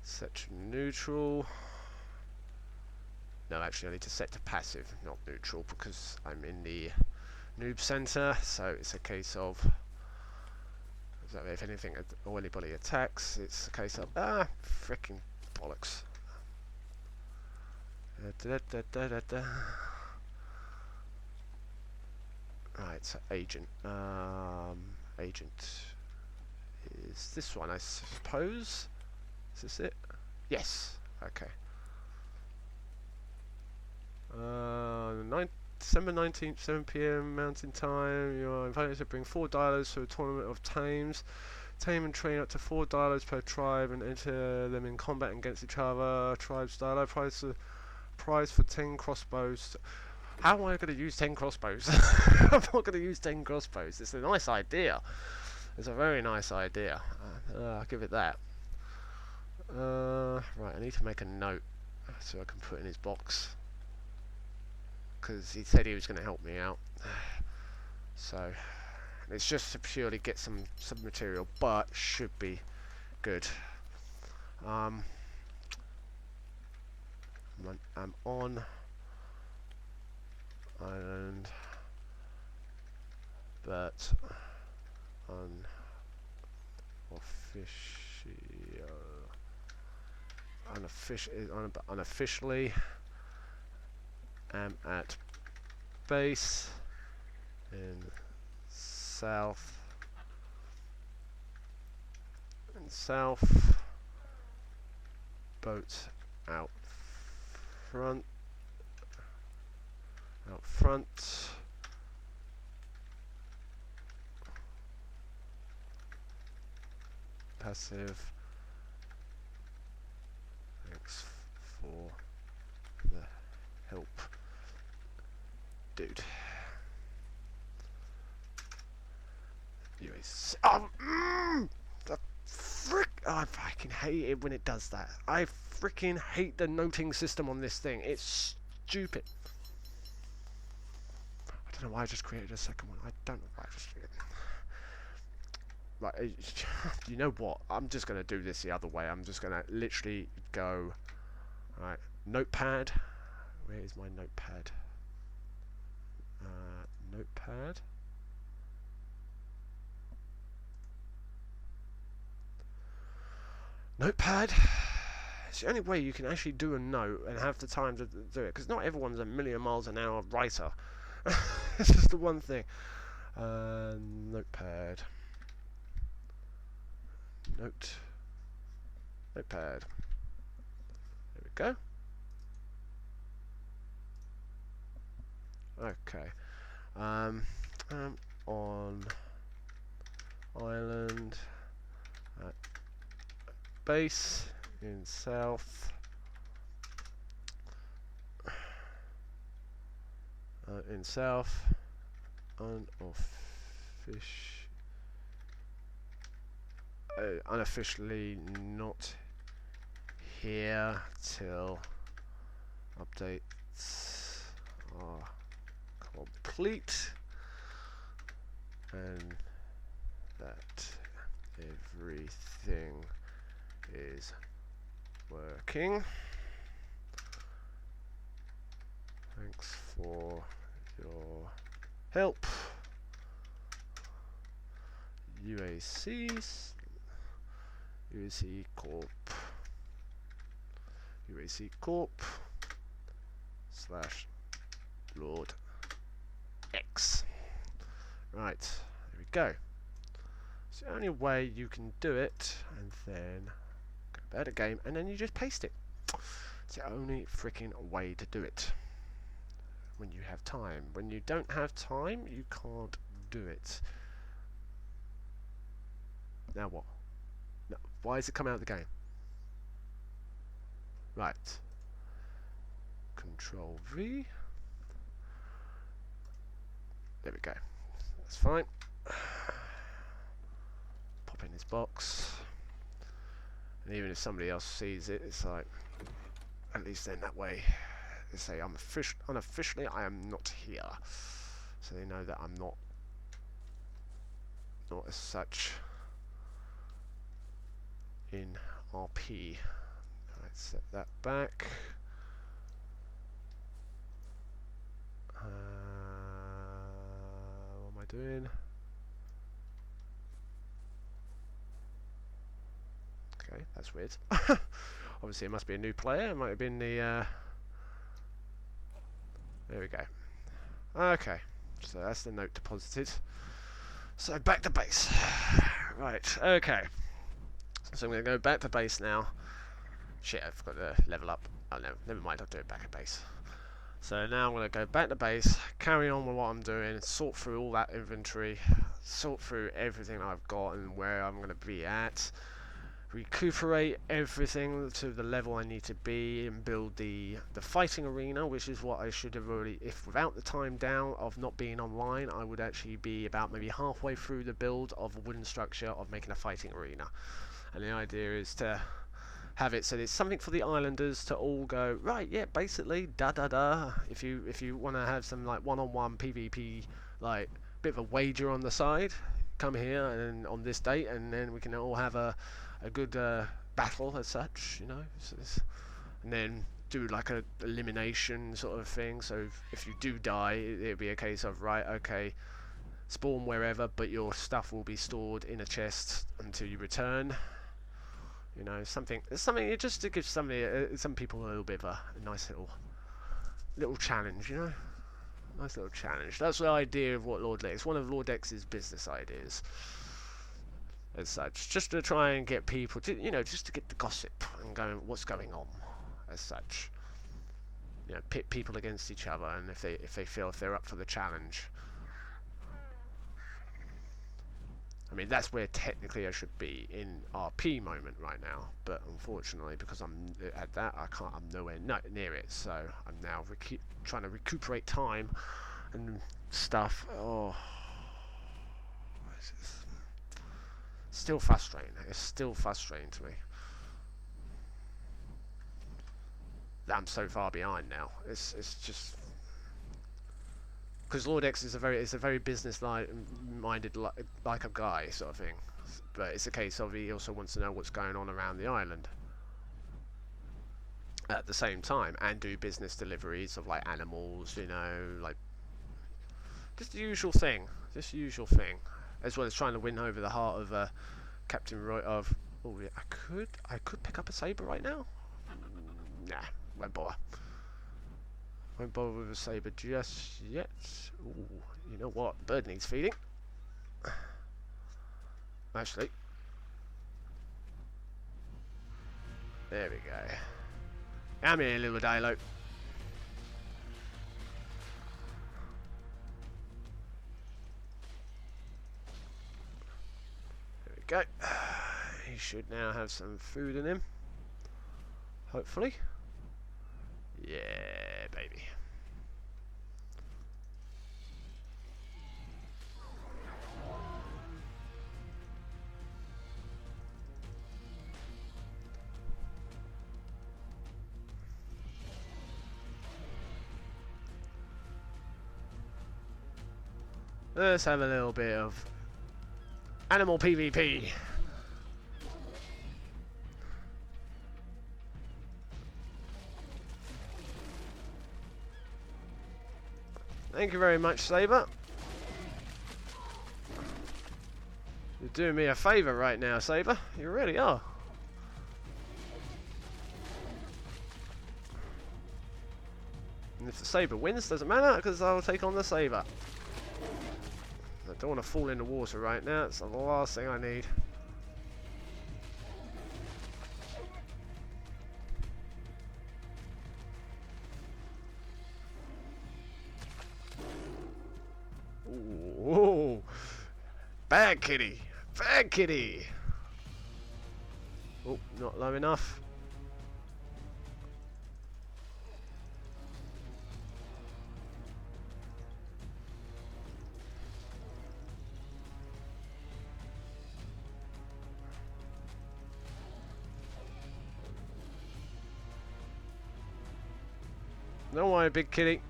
[SPEAKER 1] Set to neutral. No, actually I need to set to passive, not neutral, because I'm in the noob center. So it's a case of, so if anything or anybody attacks, it's a case of freaking bollocks. Right, so agent. Agent is this one, I suppose. Is this it? Yes. Okay. December 19th, 7 PM Mountain Time. You are invited to bring 4 dialers to a tournament of tames. Tame and train up to 4 dialers per tribe and enter them in combat against each other. Tribe dialer prize for 10 crossbows. How am I going to use 10 crossbows? I'm not going to use 10 crossbows. It's a nice idea. It's a very nice idea. I'll give it that. Right, I need to make a note so I can put in his box. Because he said he was going to help me out. So, it's just to purely get some material, but should be good. I'm on island, but unofficially am at base in south boat out front passive. Thanks for the help, dude. The frick! Oh, I fucking hate it when it does that. I freaking hate the noting system on this thing. It's stupid. I don't know why I just created a second one. I don't know why I just created. Right, you know what? I'm just gonna do this the other way. I'm just gonna literally go. Right, notepad. Where is my notepad? Notepad. Notepad. It's the only way you can actually do a note and have the time to do it, because not everyone's a million miles an hour writer. It's just the one thing. Notepad. Notepad. There we go. Okay. On island at base in south. In south, unofficially not here till updates are complete, and that everything is working. Thanks for your help. UAC Corp / Lord X. Right, there we go. It's the only way you can do it, and then go back to game, and then you just paste it. It's the only freaking way to do it. When you have time. When you don't have time, you can't do it. Now what? No, why is it coming out of the game? Right. Control V. There we go. That's fine. Pop in his box. And even if somebody else sees it, it's like, at least then that way they say I'm unofficially I am not here, so they know that I'm not as such in RP. Alright, set that back. What am I doing? Okay, that's weird. Obviously it must be a new player. It might have been the there we go. Okay, so that's the note deposited. So back to base. Right, okay. So I'm going to go back to base now. Shit, I've got to level up. Oh no, never mind, I'll do it back at base. So now I'm going to go back to base, carry on with what I'm doing, sort through all that inventory, sort through everything I've got and where I'm going to be at, recuperate everything to the level I need to be, and build the fighting arena, which is what I should have already, if without the time down of not being online, I would actually be about maybe halfway through the build of a wooden structure of making a fighting arena. And the idea is to have it so there's something for the islanders to all go, right, yeah, basically if you want to have some like one-on-one PvP, like bit of a wager on the side, come here and on this date, and then we can all have a good battle as such, you know, and then do like a elimination sort of thing. So if you do die, it'll be a case of, right, okay, spawn wherever, but your stuff will be stored in a chest until you return. You know, something just to give some people a little bit of a nice little challenge, you know, nice little challenge. That's the idea of what Lord X, one of Lord X's business ideas, as such, just to try and get people to, you know, just to get the gossip and going, what's going on, as such. You know, pit people against each other, and if they feel if they're up for the challenge. I mean, that's where technically I should be in RP moment right now, but unfortunately, because I'm at that, I'm nowhere near it. So I'm now trying to recuperate time and stuff. Oh, what is this? still frustrating. It's still frustrating to me that I'm so far behind now. It's just because Lord X is a very business-minded like a guy sort of thing, but it's a case of he also wants to know what's going on around the island at the same time, and do business deliveries of like animals, you know, like just the usual thing, as well as trying to win over the heart of Captain Roy. Oh yeah, I could pick up a saber right now. Nah, won't bother. Won't bother with a saber just yet. Ooh, you know what? Bird needs feeding. Actually, there we go. Come here, little Dilo. There we go. He should now have some food in him. Hopefully. Yeah, baby. Let's have a little bit of animal PvP. Thank you very much, Saber. You're doing me a favour right now, Saber. You really are. And if the Saber wins, doesn't matter, because I'll take on the Saber. I don't want to fall in the water right now. It's the last thing I need. Ooh, bad kitty, bad kitty. Oh, not low enough. Don't worry, big kitty.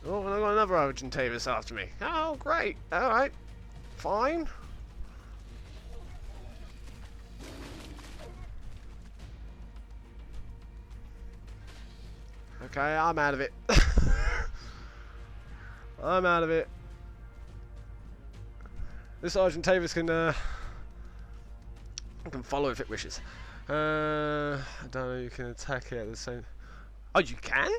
[SPEAKER 1] Oh, and I got another Argentavis after me. Oh, great. Alright. Fine. Okay, I'm out of it. I'm out of it. This Argentavis can follow if it wishes. I don't know, you can attack it at the same... Oh, you can?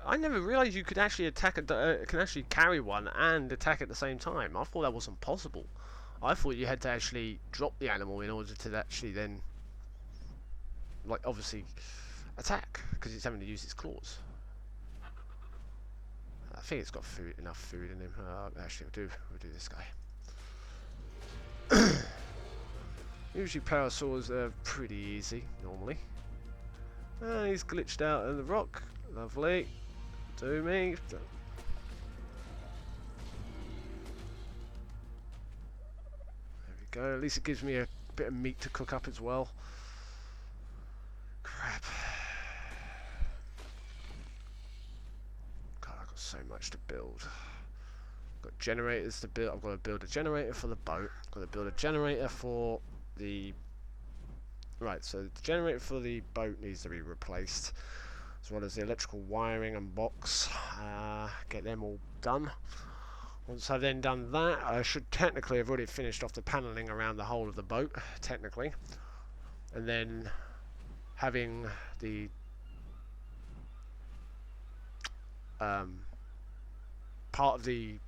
[SPEAKER 1] I never realised you could actually attack can actually carry one and attack at the same time. I thought that wasn't possible. I thought you had to actually drop the animal in order to actually then, like, obviously attack, because it's having to use its claws. I think it's got enough food in him. Actually, we'll do this guy. Usually parasaurs are pretty easy normally. He's glitched out in the rock. Lovely. Do me. There we go. At least it gives me a bit of meat to cook up as well. Crap. God, I've got so much to build. I've got generators to build. I've got to build a generator for the boat. I've got to build a generator for the... Right, so the generator for the boat needs to be replaced, as well as the electrical wiring and box. Get them all done. Once I've then done that, I should technically have already finished off the panelling around the whole of the boat, technically. And then having the part of the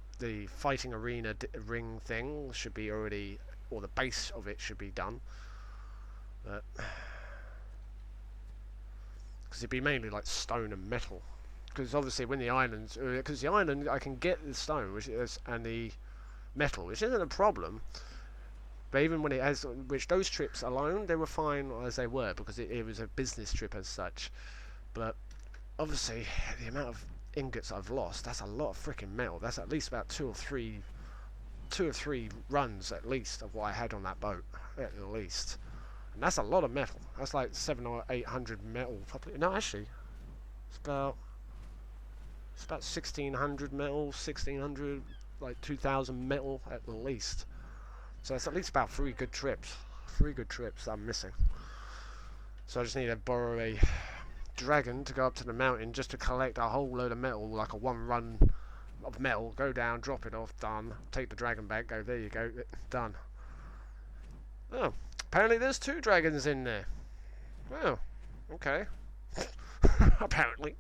[SPEAKER 1] fighting arena ring thing should be already, or the base of it should be done. Because it'd be mainly like stone and metal. Because obviously when the islands, because the island I can get the stone, which is, and the metal, which isn't a problem. But even when it has, which those trips alone, they were fine as they were because it was a business trip as such. But obviously, the amount of ingots I've lost, that's a lot of freaking metal. That's at least about two or three runs at least of what I had on that boat, at least. And that's a lot of metal. That's like 700 or 800 metal. Probably. No, actually, it's about 1600 metal, 1600, like 2000 metal at the least. So it's at least about 3 good trips. 3 good trips that I'm missing. So I just need to borrow a dragon to go up to the mountain just to collect a whole load of metal, like a 1 run of metal, go down, drop it off, done. Take the dragon back, go, there you go, done. Oh, apparently there's 2 dragons in there. Oh, okay. Apparently.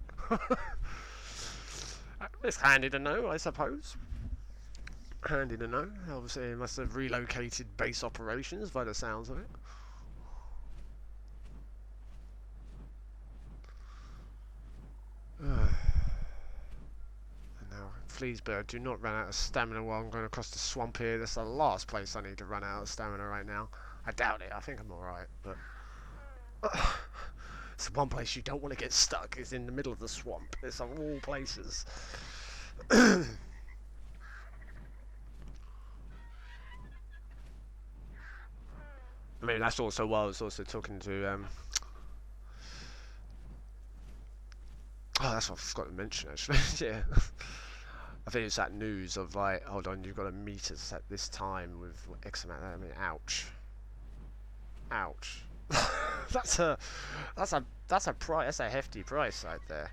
[SPEAKER 1] It's handy to know, I suppose. Handy to know. Obviously, it must have relocated base operations by the sounds of it. And now, Fleasbird, do not run out of stamina while I'm going across the swamp here. That's the last place I need to run out of stamina right now. I doubt it. I think I'm alright, but it's the one place you don't want to get stuck. Is in the middle of the swamp. It's of all places. I mean, that's also why I was also talking to, oh, that's what I forgot to mention, actually. Yeah. I think it's that news of, like, hold on, you've got to meet us at this time with X amount. I mean, ouch. Ouch. that's a price. That's a hefty price right there.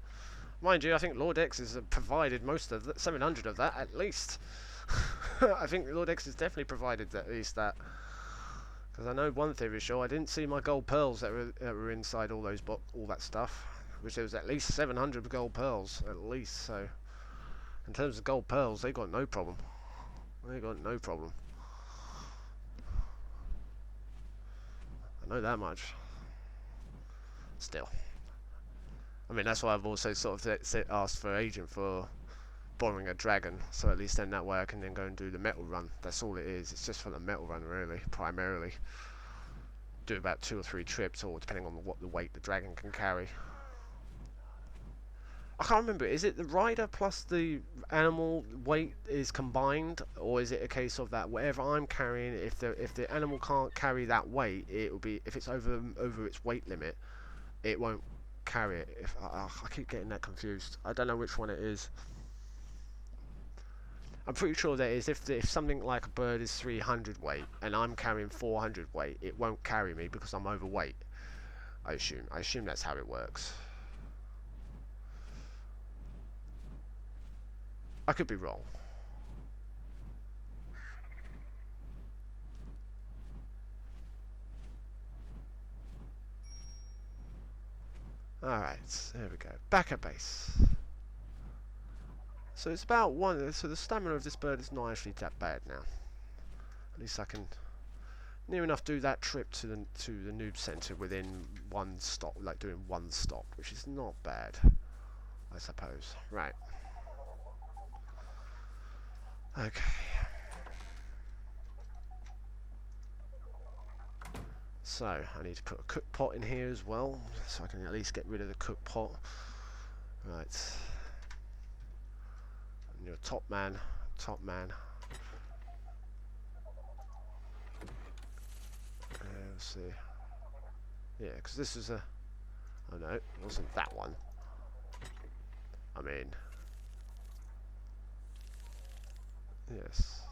[SPEAKER 1] Mind you, I think Lord X has provided most of that, 700 of that at least. I think Lord X has definitely provided at least that. Because I know one theory sure, I didn't see my gold pearls that were inside all those all that stuff, which there was at least 700 gold pearls at least. So, in terms of gold pearls, they got no problem. They got no problem. I know that much. Still, I mean that's why I've also sort of asked for agent for borrowing a dragon, so at least then that way I can then go and do the metal run. That's all it is. It's just for the metal run, really, primarily. Do about 2 or 3 trips, or depending on what the weight the dragon can carry. I can't remember. Is it the rider plus the animal weight is combined, or is it a case of that whatever I'm carrying, if the animal can't carry that weight, it will be, if it's over its weight limit, it won't carry it. If I keep getting that confused. I don't know which one it is. I'm pretty sure that is if something like a bird is 300 weight and I'm carrying 400 weight, it won't carry me because I'm overweight. I assume that's how it works. I could be wrong. Alright, there we go. Back at base. So it's about 1, so the stamina of this bird is not actually that bad now. At least I can near enough do that trip to the noob center within 1 stop, like doing 1 stop, which is not bad, I suppose. Right. Okay. So I need to put a cook pot in here as well, so I can at least get rid of the cook pot. Right. And you're top man. Let's see. Yeah, because this is a. Oh no, it wasn't that one. I mean. Yes.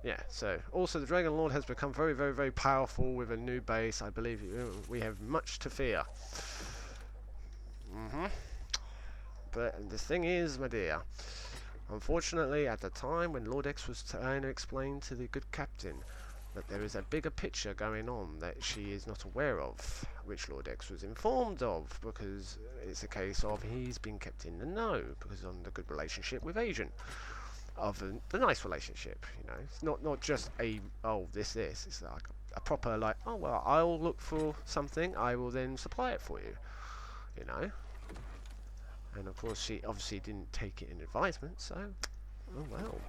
[SPEAKER 1] Yeah, so also the Dragon Lord has become very, very, very powerful with a new base. I believe we have much to fear. But the thing is, my dear, unfortunately at the time when Lord X was trying to explain to the good captain that there is a bigger picture going on that she is not aware of, which Lord X was informed of, because it's a case of he's been kept in the know, because on the good relationship with Agent. Of the nice relationship, you know. It's not just a, oh, this. It's like a proper, like, oh, well, I'll look for something, I will then supply it for you, you know. And of course, she obviously didn't take it in advisement, so, oh well.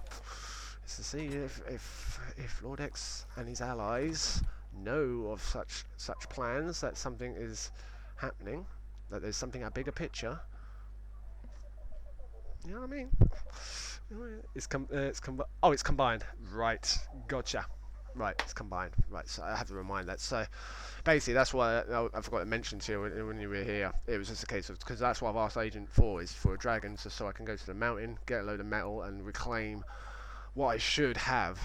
[SPEAKER 1] It's to see if Lord X and his allies know of such plans, that something is happening, that there's something, a bigger picture. You know what I mean? It's combined. Right, gotcha. Right, it's combined. Right, so I have to remind that. So basically, that's why I forgot to mention to you when you were here. It was just a case of, because that's what I've asked Agent 4 is for a dragon, so I can go to the mountain, get a load of metal, and reclaim what I should have.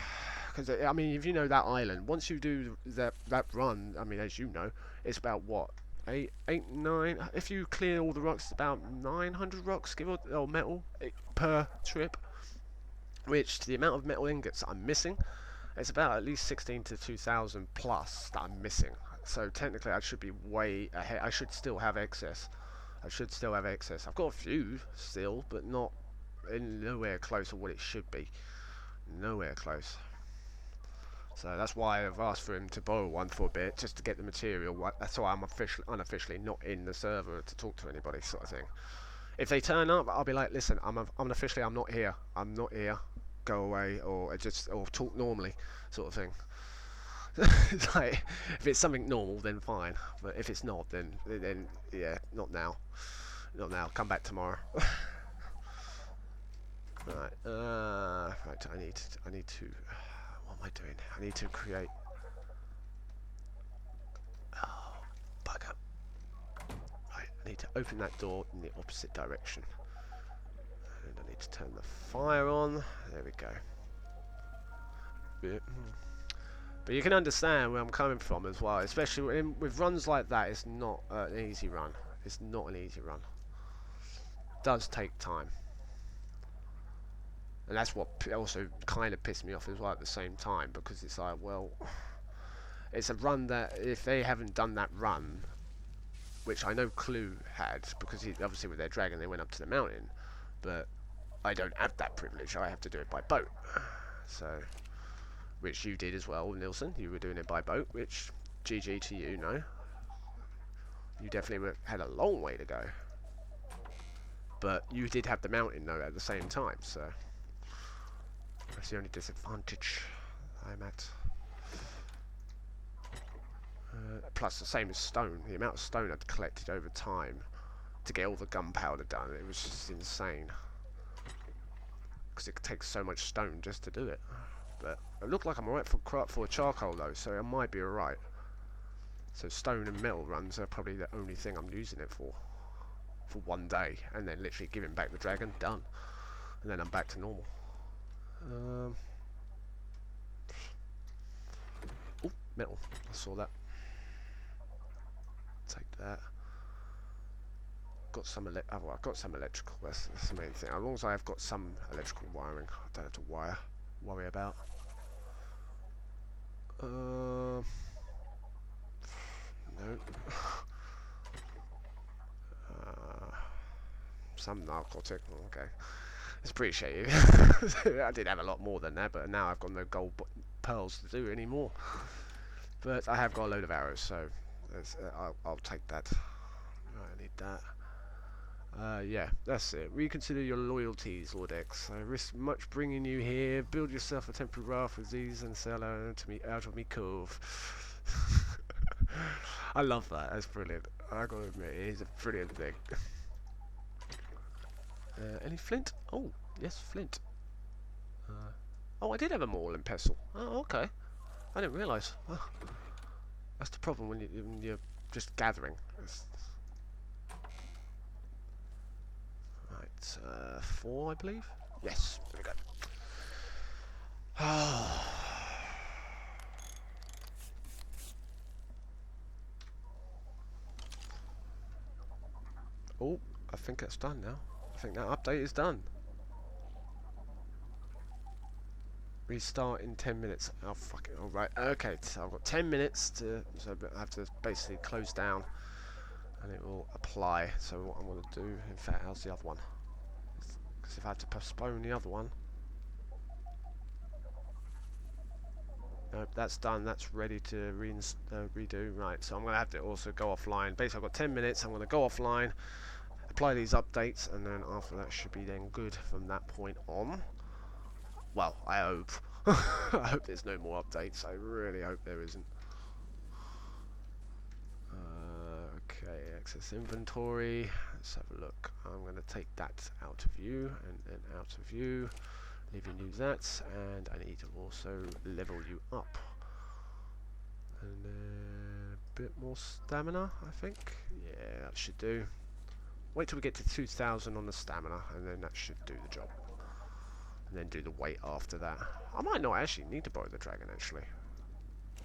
[SPEAKER 1] Because I mean, if you know that island, once you do that run, I mean, as you know, it's about what, 9. If you clear all the rocks, it's about 900 rocks, or metal per trip. Which, to the amount of metal ingots I'm missing, it's about at least 16 to 2,000 plus that I'm missing. So technically, I should be way ahead. I should still have excess. I've got a few still, but not nowhere close to what it should be. Nowhere close. So that's why I've asked for him to borrow one for a bit, just to get the material. That's why I'm unofficially not in the server to talk to anybody, sort of thing. If they turn up, I'll be like, listen, I'm not here. I'm not here. Go away, or talk normally, sort of thing. It's like, if it's something normal, then fine. But if it's not, then yeah, not now. Not now. Come back tomorrow. Right. Right. I need to. What am I doing? I need to create. Oh, bugger. Right. I need to open that door in the opposite direction. And I need to turn the fire on. There we go. But you can understand where I'm coming from as well, especially with runs like that. It's not an easy run. It's not an easy run. It does take time. And that's what also kind of pissed me off as well at the same time, because it's like, well, it's a run that if they haven't done that run, which I know Clue had, because obviously with their dragon they went up to the mountain, but I don't have that privilege. I have to do it by boat. So, which you did as well, Nilsson. You were doing it by boat, which GG to you, no? You definitely had a long way to go. But you did have the mountain though at the same time, so that's the only disadvantage I'm at. Plus, the same as stone. The amount of stone I'd collected over time to get all the gunpowder done, it was just insane. Because it takes so much stone just to do it. But it looked like I'm alright for charcoal though, so I might be alright. So stone and metal runs are probably the only thing I'm using it for one day, and then literally giving back the dragon, done. And then I'm back to normal. Oh, metal. I saw that. Take that. Got some I've got some electrical. That's the main thing. As long as I've got some electrical wiring, I don't have to worry about. No. Some narcotic. Okay. It's appreciated. I did have a lot more than that, but now I've got no gold pearls to do anymore. But I have got a load of arrows, so I'll take that. Right, I need that. Yeah, that's it. Reconsider your loyalties, Lord X. I risk much bringing you here. Build yourself a temporary raft with these and sail out of me cove. I love that. That's brilliant. I gotta admit, it is a brilliant thing. Any flint? Oh, yes, flint. Oh, I did have a maul and pestle. Oh, okay. I didn't realise. Oh, that's the problem when you're just gathering. Right, 4, I believe. Yes, there we go. Oh, I think it's done now. I think that update is done. Restart in 10 minutes. Oh, fuck it. Alright, okay, so I've got 10 minutes so I have to basically close down and it will apply. So what I'm going to do, in fact, how's the other one? Because if I have to postpone the other one. Nope, that's done. That's ready to redo. Right, so I'm going to have to also go offline. Basically, I've got 10 minutes. I'm going to go offline, apply these updates, and then after that should be then good from that point on. Well, I hope. I hope there's no more updates. I really hope there isn't. Okay, access inventory. Let's have a look. I'm going to take that out of view and then out of view. Leaving you that, and I need to also level you up. And a bit more stamina, I think. Yeah, that should do. Wait till we get to 2,000 on the stamina, and then that should do the job. And then do the weight after that. I might not actually need to borrow the dragon, actually.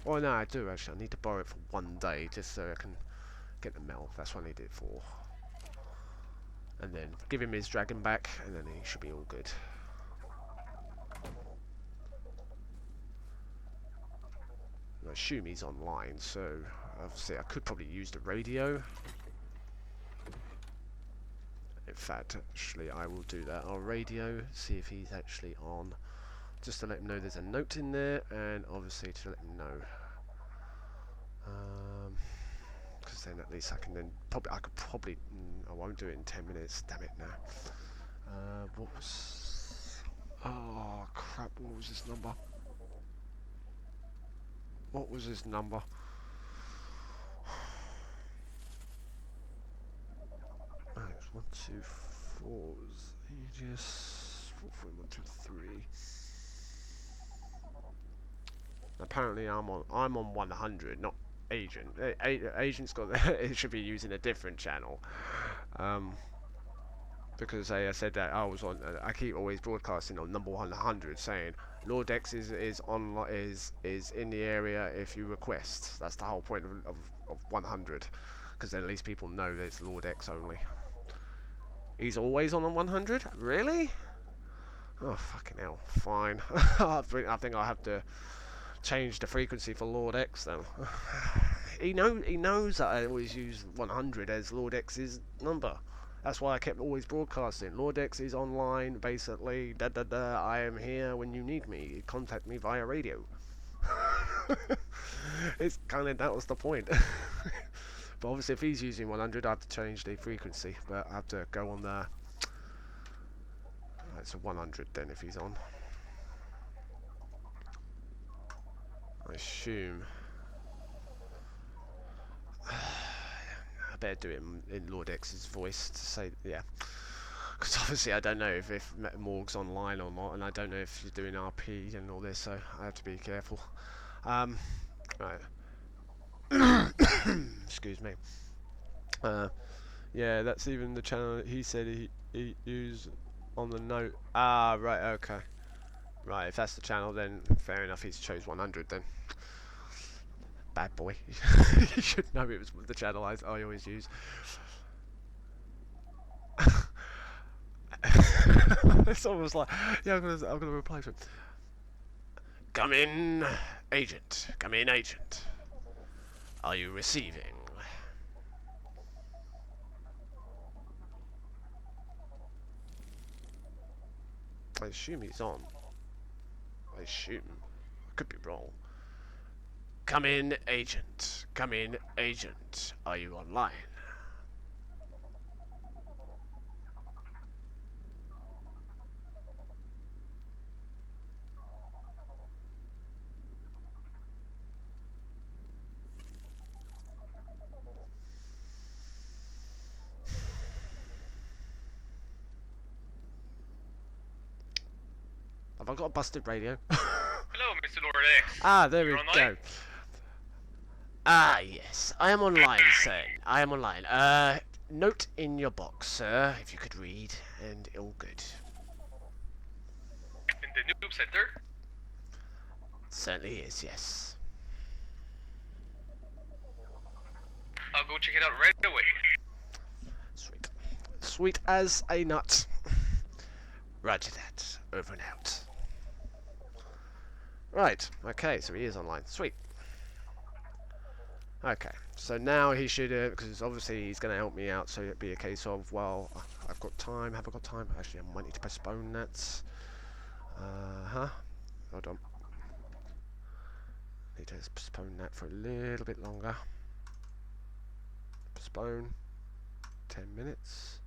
[SPEAKER 1] Well, no, I do, actually. I need to borrow it for 1 day, just so I can get the medal. That's what I need it for. And then give him his dragon back, and then he should be all good. I assume he's online, so obviously I could probably use the radio. In fact, actually, I will do that. I'll radio, see if he's actually on, just to let him know there's a note in there, and obviously to let him know. Because then at least I can then probably I won't do it in 10 minutes. Damn it, no. What was? Oh crap! What was his number? What was his number? Oh, it was 1, 2, 4. Aegis 4, 4, 1, 2, 3. Apparently, I'm on 100, not Agent. Agent's got it should be using a different channel. Because I said that I was on. I keep always broadcasting on number 100, saying Lord X is in the area if you request. That's the whole point of 100, because then at least people know that it's Lord X only. He's always on 100? Really? Oh fucking hell! Fine. I think I'll have to change the frequency for Lord X then. He knows that I always use 100 as Lord X's number. That's why I kept always broadcasting. Lord X is online, basically. I am here when you need me. Contact me via radio. It's kind of, that was the point. But obviously, if he's using 100, I have to change the frequency. But I have to go on the. It's a 100 then if he's on. I assume. I better do it in Lord X's voice to say, yeah. Because obviously I don't know if Morg's online or not, and I don't know if you're doing RP and all this, so I have to be careful. Right. Excuse me. Yeah, that's even the channel that he said he used on the note. Ah, right, okay. Right, if that's the channel, then fair enough, he's chose 100 then. Bad boy. You should know it was the channel I always use. It's almost like, yeah, I'm gonna reply to him. Come in, agent. Come in, agent. Are you receiving? I assume he's on. I assume. I could be wrong. Come in, agent. Come in, agent. Are you online? Have I got a busted radio?
[SPEAKER 4] Hello, Mr. Lord X.
[SPEAKER 1] Ah, there we
[SPEAKER 4] You're online?
[SPEAKER 1] go. Ah, yes. I am online, sir. I am online. Note in your box, sir, if you could read, and all good.
[SPEAKER 4] In the noob center?
[SPEAKER 1] Certainly is, yes.
[SPEAKER 4] I'll go check it out right away.
[SPEAKER 1] Sweet. Sweet as a nut. Roger that. Over and out. Right, okay, so he is online. Sweet. Okay, so now he should, because obviously he's going to help me out, so it'd be a case of, well, I've got time, have I got time? Actually, I might need to postpone that. Hold on. Need to postpone that for a little bit longer. Postpone. 10 minutes.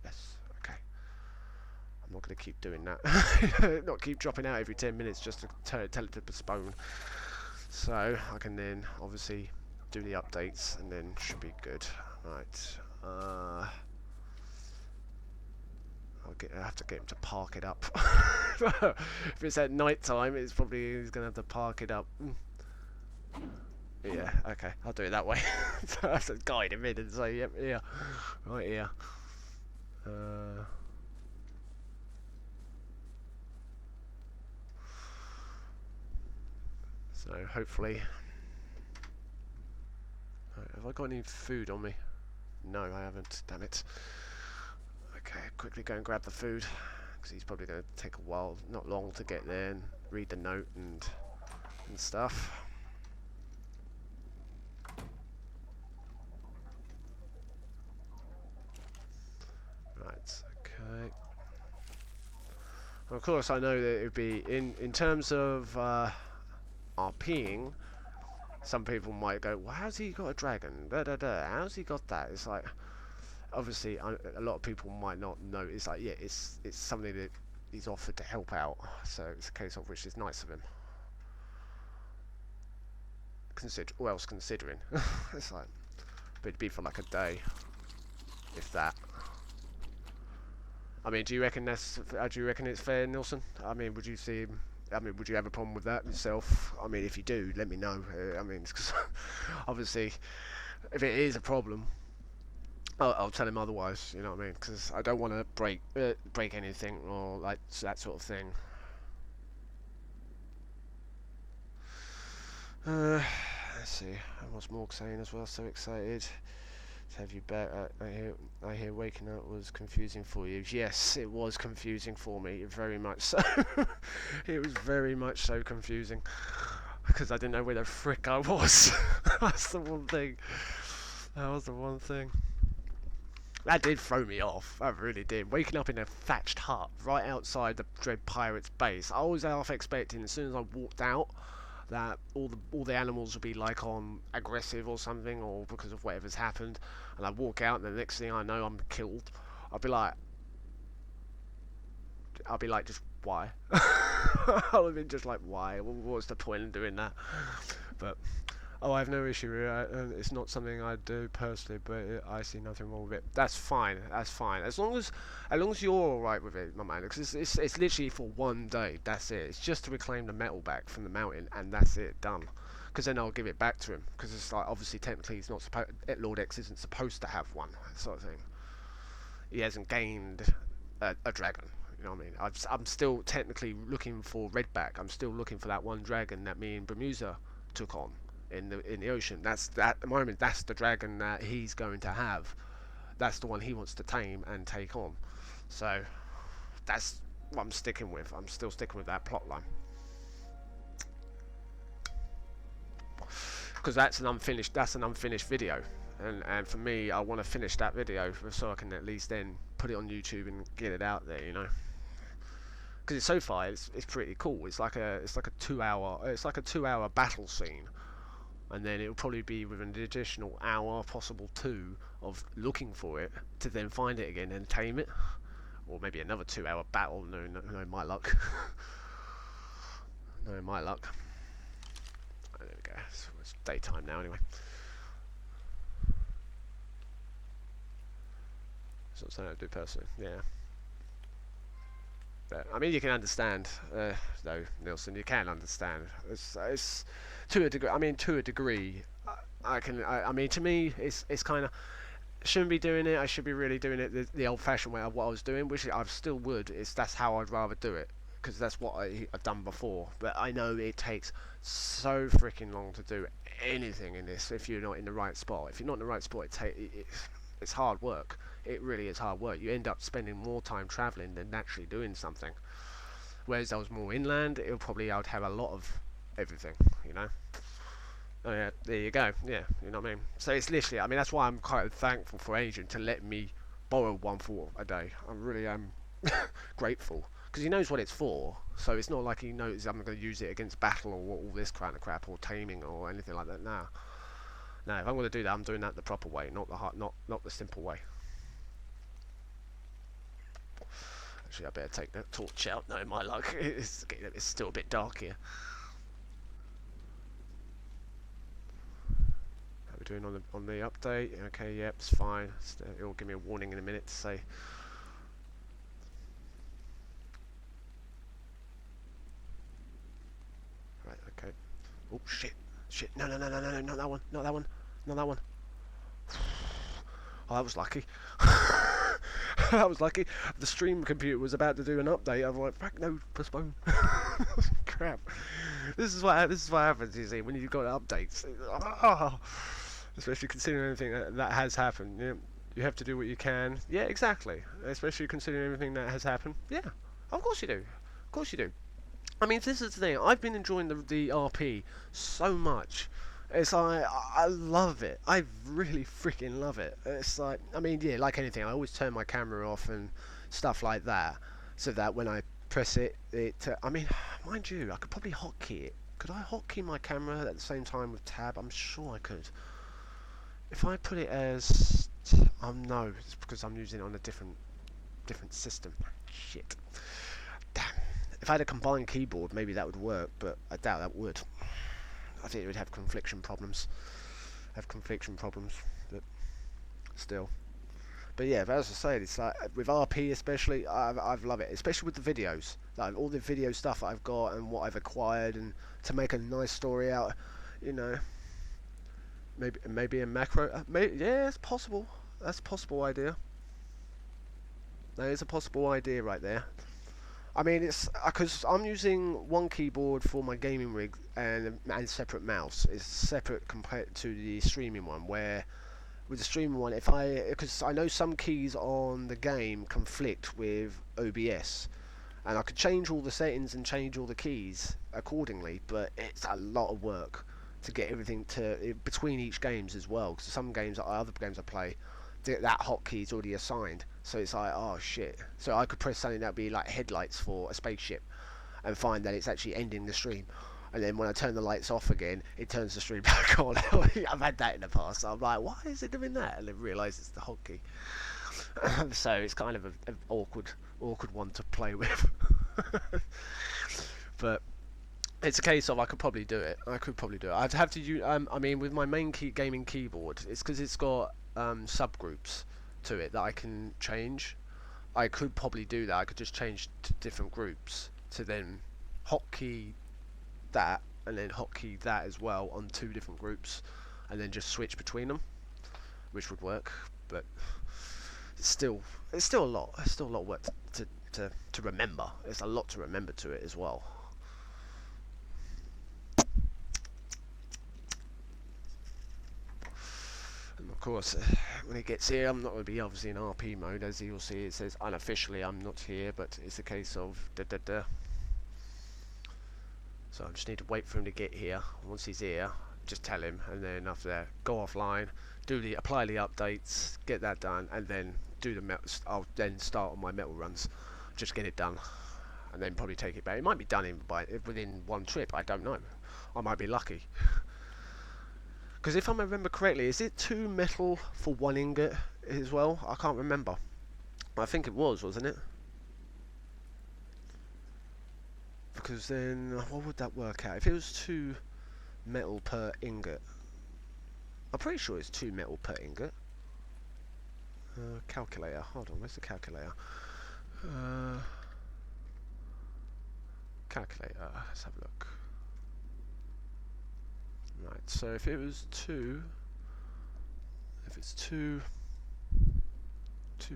[SPEAKER 1] Yes. Okay. I'm not going to keep doing that. Not keep dropping out every 10 minutes just to tell it to postpone. So I can then obviously do the updates and then should be good. Right. I have to get him to park it up. If it's at night time, he's going to have to park it up. Yeah, okay, I'll do it that way. So I have to guide him in and say, yep, here, right here. So hopefully... have I got any food on me? No, I haven't, damn it. Okay, quickly go and grab the food, because he's probably going to take a while, not long to get there and read the note and stuff. Right, okay. Of course, I know that it would be in terms of RPing. Some people might go, "Well, how's he got a dragon? Da da da. How's he got that?" It's like, obviously, a lot of people might not know. It's like, yeah, it's something that he's offered to help out. So it's a case of which is nice of him. Considering, it's like, but it'd be for like a day, if that. I mean, do you reckon it's fair, Nilsson? I mean, would you see? I mean, would you have a problem with that yourself? I mean, if you do, let me know. I mean, because obviously, if it is a problem, I'll tell him otherwise. You know what I mean? Because I don't want to break anything or like that sort of thing. Let's see. What's Morg saying as well? So excited. Have you back? I hear waking up was confusing for you. Yes, it was confusing for me, very much so. It was very much so confusing because I didn't know where the frick I was. That's the one thing. That was the one thing. That did throw me off. That really did. Waking up in a thatched hut right outside the Dread Pirates base. I was half expecting as soon as I walked out that all the animals would be like on aggressive or something, or because of whatever's happened, and I walk out and the next thing I know I'm killed. I'll be like just why? I'll have been just like why? What's the point in doing that? But I have no issue with it. It's not something I do personally, but I see nothing wrong with it. That's fine. That's fine. As long as you're all right with it, my man. Because it's literally for one day. That's it. It's just to reclaim the metal back from the mountain, and that's it. Done. Because then I'll give it back to him. Because it's like obviously technically he's not supposed. Lord X isn't supposed to have one, sort of thing. He hasn't gained a dragon. You know what I mean? I'm still technically looking for Redback. I'm still looking for that one dragon that me and Bermuda took on in the ocean. That's at the moment. That's the dragon that he's going to have. That's the one he wants to tame and take on. So that's what I'm sticking with. I'm still sticking with that plot line because that's an unfinished video. And for me, I want to finish that video so I can at least then put it on YouTube and get it out there, you know. Because so far it's pretty cool. It's like a 2-hour battle scene, and then it'll probably be with an additional hour, possible 2, of looking for it to then find it again and tame it, or maybe another 2-hour battle. No, my luck. No, my luck. Oh, there we go. It's daytime now, anyway. It's not something I do personally, yeah. But, I mean, you can understand, though, Nilsson. You can understand. It's to a degree. I mean, to a degree, I mean, to me, it's kind of shouldn't be doing it. I should be really doing it the old-fashioned way of what I was doing, which I still would. That's how I'd rather do it, because that's what I've done before. But I know it takes so freaking long to do anything in this if you're not in the right spot. If you're not in the right spot, it's hard work. It really is hard work. You end up spending more time travelling than actually doing something. Whereas I was more inland, I'd have a lot of everything, you know. Oh yeah, there you go. Yeah, you know what I mean. So it's literally, I mean, that's why I'm quite thankful for Agent to let me borrow one for a day. I really am grateful, because he knows what it's for. So it's not like he knows I'm going to use it against battle or all this kind of crap or taming or anything like that. No, if I'm going to do that, I'm doing that the proper way, not the simple way. Actually, I better take that torch out. No, my luck. It's still a bit dark here. How we doing on the update? Okay, yep, it's fine. It'll give me a warning in a minute to say. Right, okay. Oh shit, shit! No, no, no, no, no, no, not that one, not that one, not that one. Oh, that was lucky. That was lucky. The stream computer was about to do an update. I was like, "Fuck no, postpone." Crap. This is what happens. You see, when you've got updates. Oh. Especially considering everything that has happened. Yeah, you have to do what you can. Yeah, exactly. Especially considering everything that has happened. Yeah, of course you do. Of course you do. I mean, this is the thing. I've been enjoying the RP so much. It's like, I love it. I really freaking love it. It's like, I mean, yeah, like anything, I always turn my camera off and stuff like that, so that when I press it, I mean, mind you, I could probably hotkey it. Could I hotkey my camera at the same time with tab? I'm sure I could. If I put it as, no, it's because I'm using it on a different system. Shit. Damn. If I had a combined keyboard, maybe that would work, but I doubt that would. I think it would have confliction problems. But still. But yeah, but as I said, it's like with RP especially, I've loved it, especially with the videos, like all the video stuff that I've got and what I've acquired, and to make a nice story out, you know. Maybe a macro. Yeah, it's possible. That's a possible idea. That is a possible idea right there. I mean, it's because I'm using one keyboard for my gaming rig and separate mouse. It's separate compared to the streaming one. Where with the streaming one, because I know some keys on the game conflict with OBS, and I could change all the settings and change all the keys accordingly, but it's a lot of work to get everything between each games as well. Because some games, other games I play, that hotkey is already assigned, so it's like, oh shit. So I could press something that would be like headlights for a spaceship, and find that it's actually ending the stream. And then when I turn the lights off again, it turns the stream back on. I've had that in the past. So I'm like, why is it doing that? And then realise it's the hotkey. So it's kind of an awkward one to play with. But it's a case of I could probably do it. I'd have to use. I mean, with my main gaming keyboard, it's because it's got subgroups to it that I can change. I could probably do that. I could just change to different groups to then hotkey that and then hotkey that as well on 2 different groups, and then just switch between them, which would work. But it's still a lot. It's still a lot of work to remember. There's a lot to remember to it as well. And of course, when it gets here, I'm not going to be obviously in RP mode. As you'll see, it says unofficially I'm not here, but it's a case of da. So I just need to wait for him to get here. Once he's here, just tell him, and then after that, go offline, apply the updates, get that done, and then do the metal. I'll then start on my metal runs, just get it done, and then probably take it back. It might be done within one trip. I don't know. I might be lucky. Because if I remember correctly, is it 2 metal for 1 ingot as well? I can't remember. I think it was, wasn't it? Because then, what would that work out? If it was 2 metal per ingot, I'm pretty sure it's 2 metal per ingot. Calculator. Hold on, where's the calculator? Calculator. Let's have a look. Right. So if it was 2, if it's 2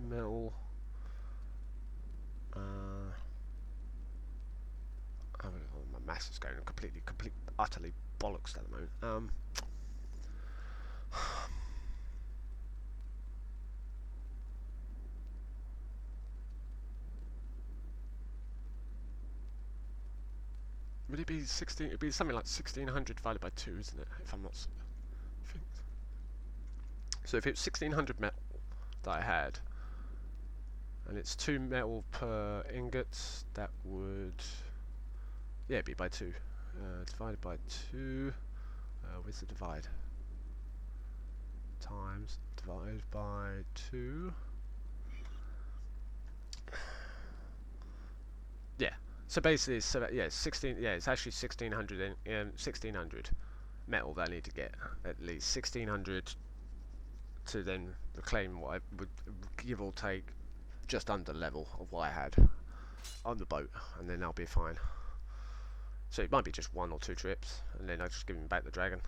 [SPEAKER 1] metal. My maths is going completely, utterly bollocks at the moment. Would it be 16? It'd be something like 1600 divided by 2, isn't it? If I'm not. So if it's 1600 metal that I had, and it's 2 metal per ingot, that would. Yeah, it'd be by 2. Divided by 2. Where's the divide? Times divided by 2. So basically, it's 16. Yeah, it's actually 1600. 1600 metal that I need to get at least 1600 to then reclaim what I would give or take just under level of what I had on the boat, and then I'll be fine. So it might be just 1 or 2 trips, and then I'll just give him back the dragon.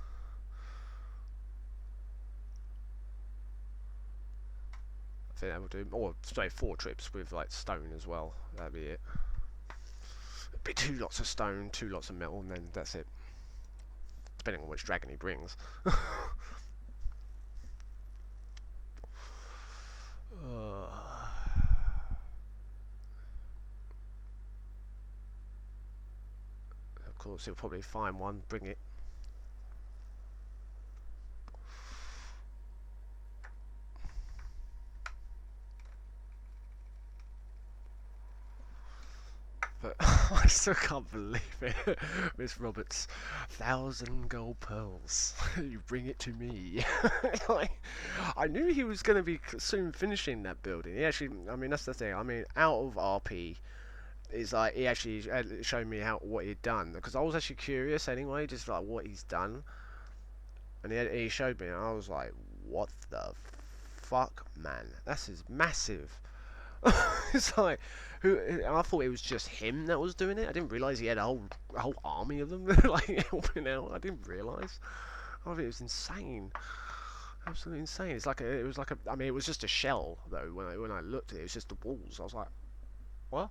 [SPEAKER 1] I think that will do. Or say 4 trips with like stone as well. That'd be it. It'd be 2 lots of stone, 2 lots of metal, and then that's it. Depending on which dragon he brings. Of course, he'll probably find one, bring it. But I still can't believe it. Miss Roberts, 1,000 gold pearls. You bring it to me. Like, I knew he was going to be soon finishing that building. He actually, I mean, that's the thing. I mean, out of RP, is like he actually showed me what he'd done, because I was actually curious anyway, just like what he's done. And he showed me, and I was like, what the fuck, man? This is massive. It's like, I thought it was just him that was doing it. I didn't realise he had a whole army of them like helping out. I didn't realise. I thought it was insane, absolutely insane. It's like it was like a. I mean, it was just a shell though. When I looked at it, it was just the walls. I was like, what?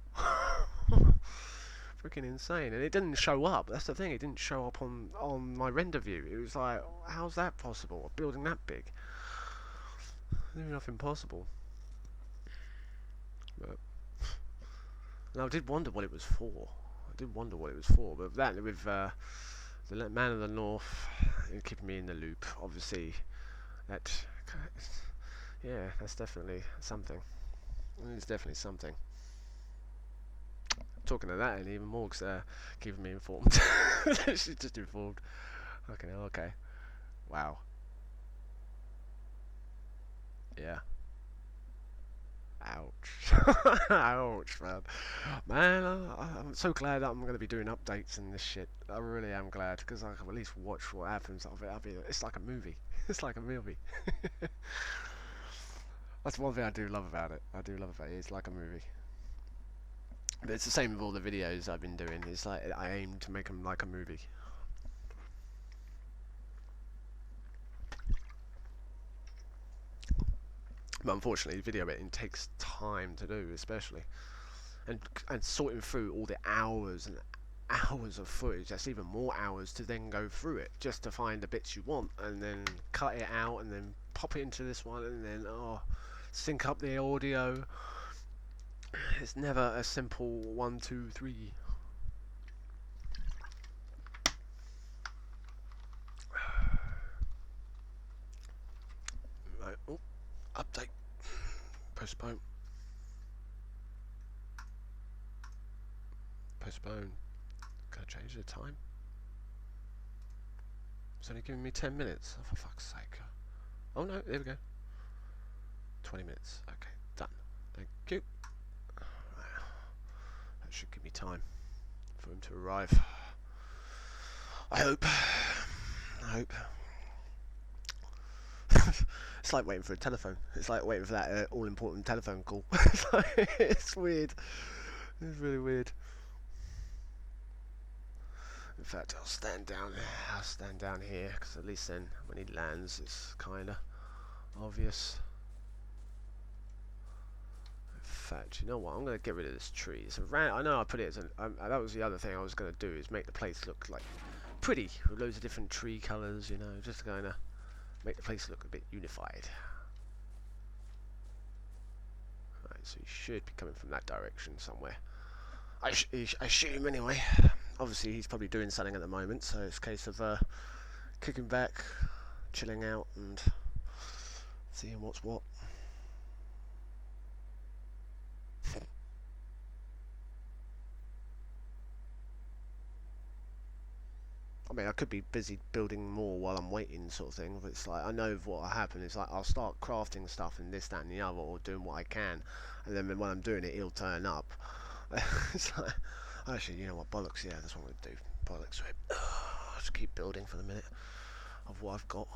[SPEAKER 1] Freaking insane. And it didn't show up. That's the thing. It didn't show up on my render view. It was like, how's that possible? A building that big? There's nothing possible. But and I did wonder what it was for. But that with the Man of the North keeping me in the loop, obviously, that yeah, that's definitely something. It's definitely something. Talking of that, and even more, keeping me informed. She's just informed. Okay, okay. Wow. Yeah. Ouch. Ouch, man. Man, I'm so glad that I'm going to be doing updates and this shit. I really am glad, because I can at least watch what happens of it. It's like a movie. It's like a movie. That's one thing I do love about it. It's like a movie. But it's the same with all the videos I've been doing. It's like I aim to make them like a movie. But unfortunately, video editing takes time to do, especially, and sorting through all the hours and hours of footage. That's even more hours to then go through it just to find the bits you want, and then cut it out, and then pop it into this one, and then sync up the audio. It's never a simple 1, 2, 3. Right. Oh, update. Postpone. Postpone. Can I change the time? It's only giving me 10 minutes. Oh, for fuck's sake. Oh no, there we go. 20 minutes. Okay, done. Thank you. That should give me time for him to arrive. I hope. It's like waiting for a telephone. It's like waiting for that all-important telephone call. It's weird. It's really weird. In fact, I'll stand down here, because at least then when he lands, it's kind of obvious. In fact, you know what? I'm going to get rid of this tree. It's I know I put it as that was the other thing I was going to do, is make the place look like pretty with loads of different tree colours. You know, just kind of make the place look a bit unified. Right, so he should be coming from that direction somewhere. I assume anyway. Obviously he's probably doing something at the moment, so it's a case of kicking back, chilling out, and seeing what's what. I mean, I could be busy building more while I'm waiting, sort of thing, but it's like, I know what will happen. It's like, I'll start crafting stuff and this, that and the other, or doing what I can, and then when I'm doing it, he'll turn up. It's like, Actually, you know what? Bollocks. Yeah, that's what I'm gonna do. Bollocks. Right. Just keep building for the minute of what I've got.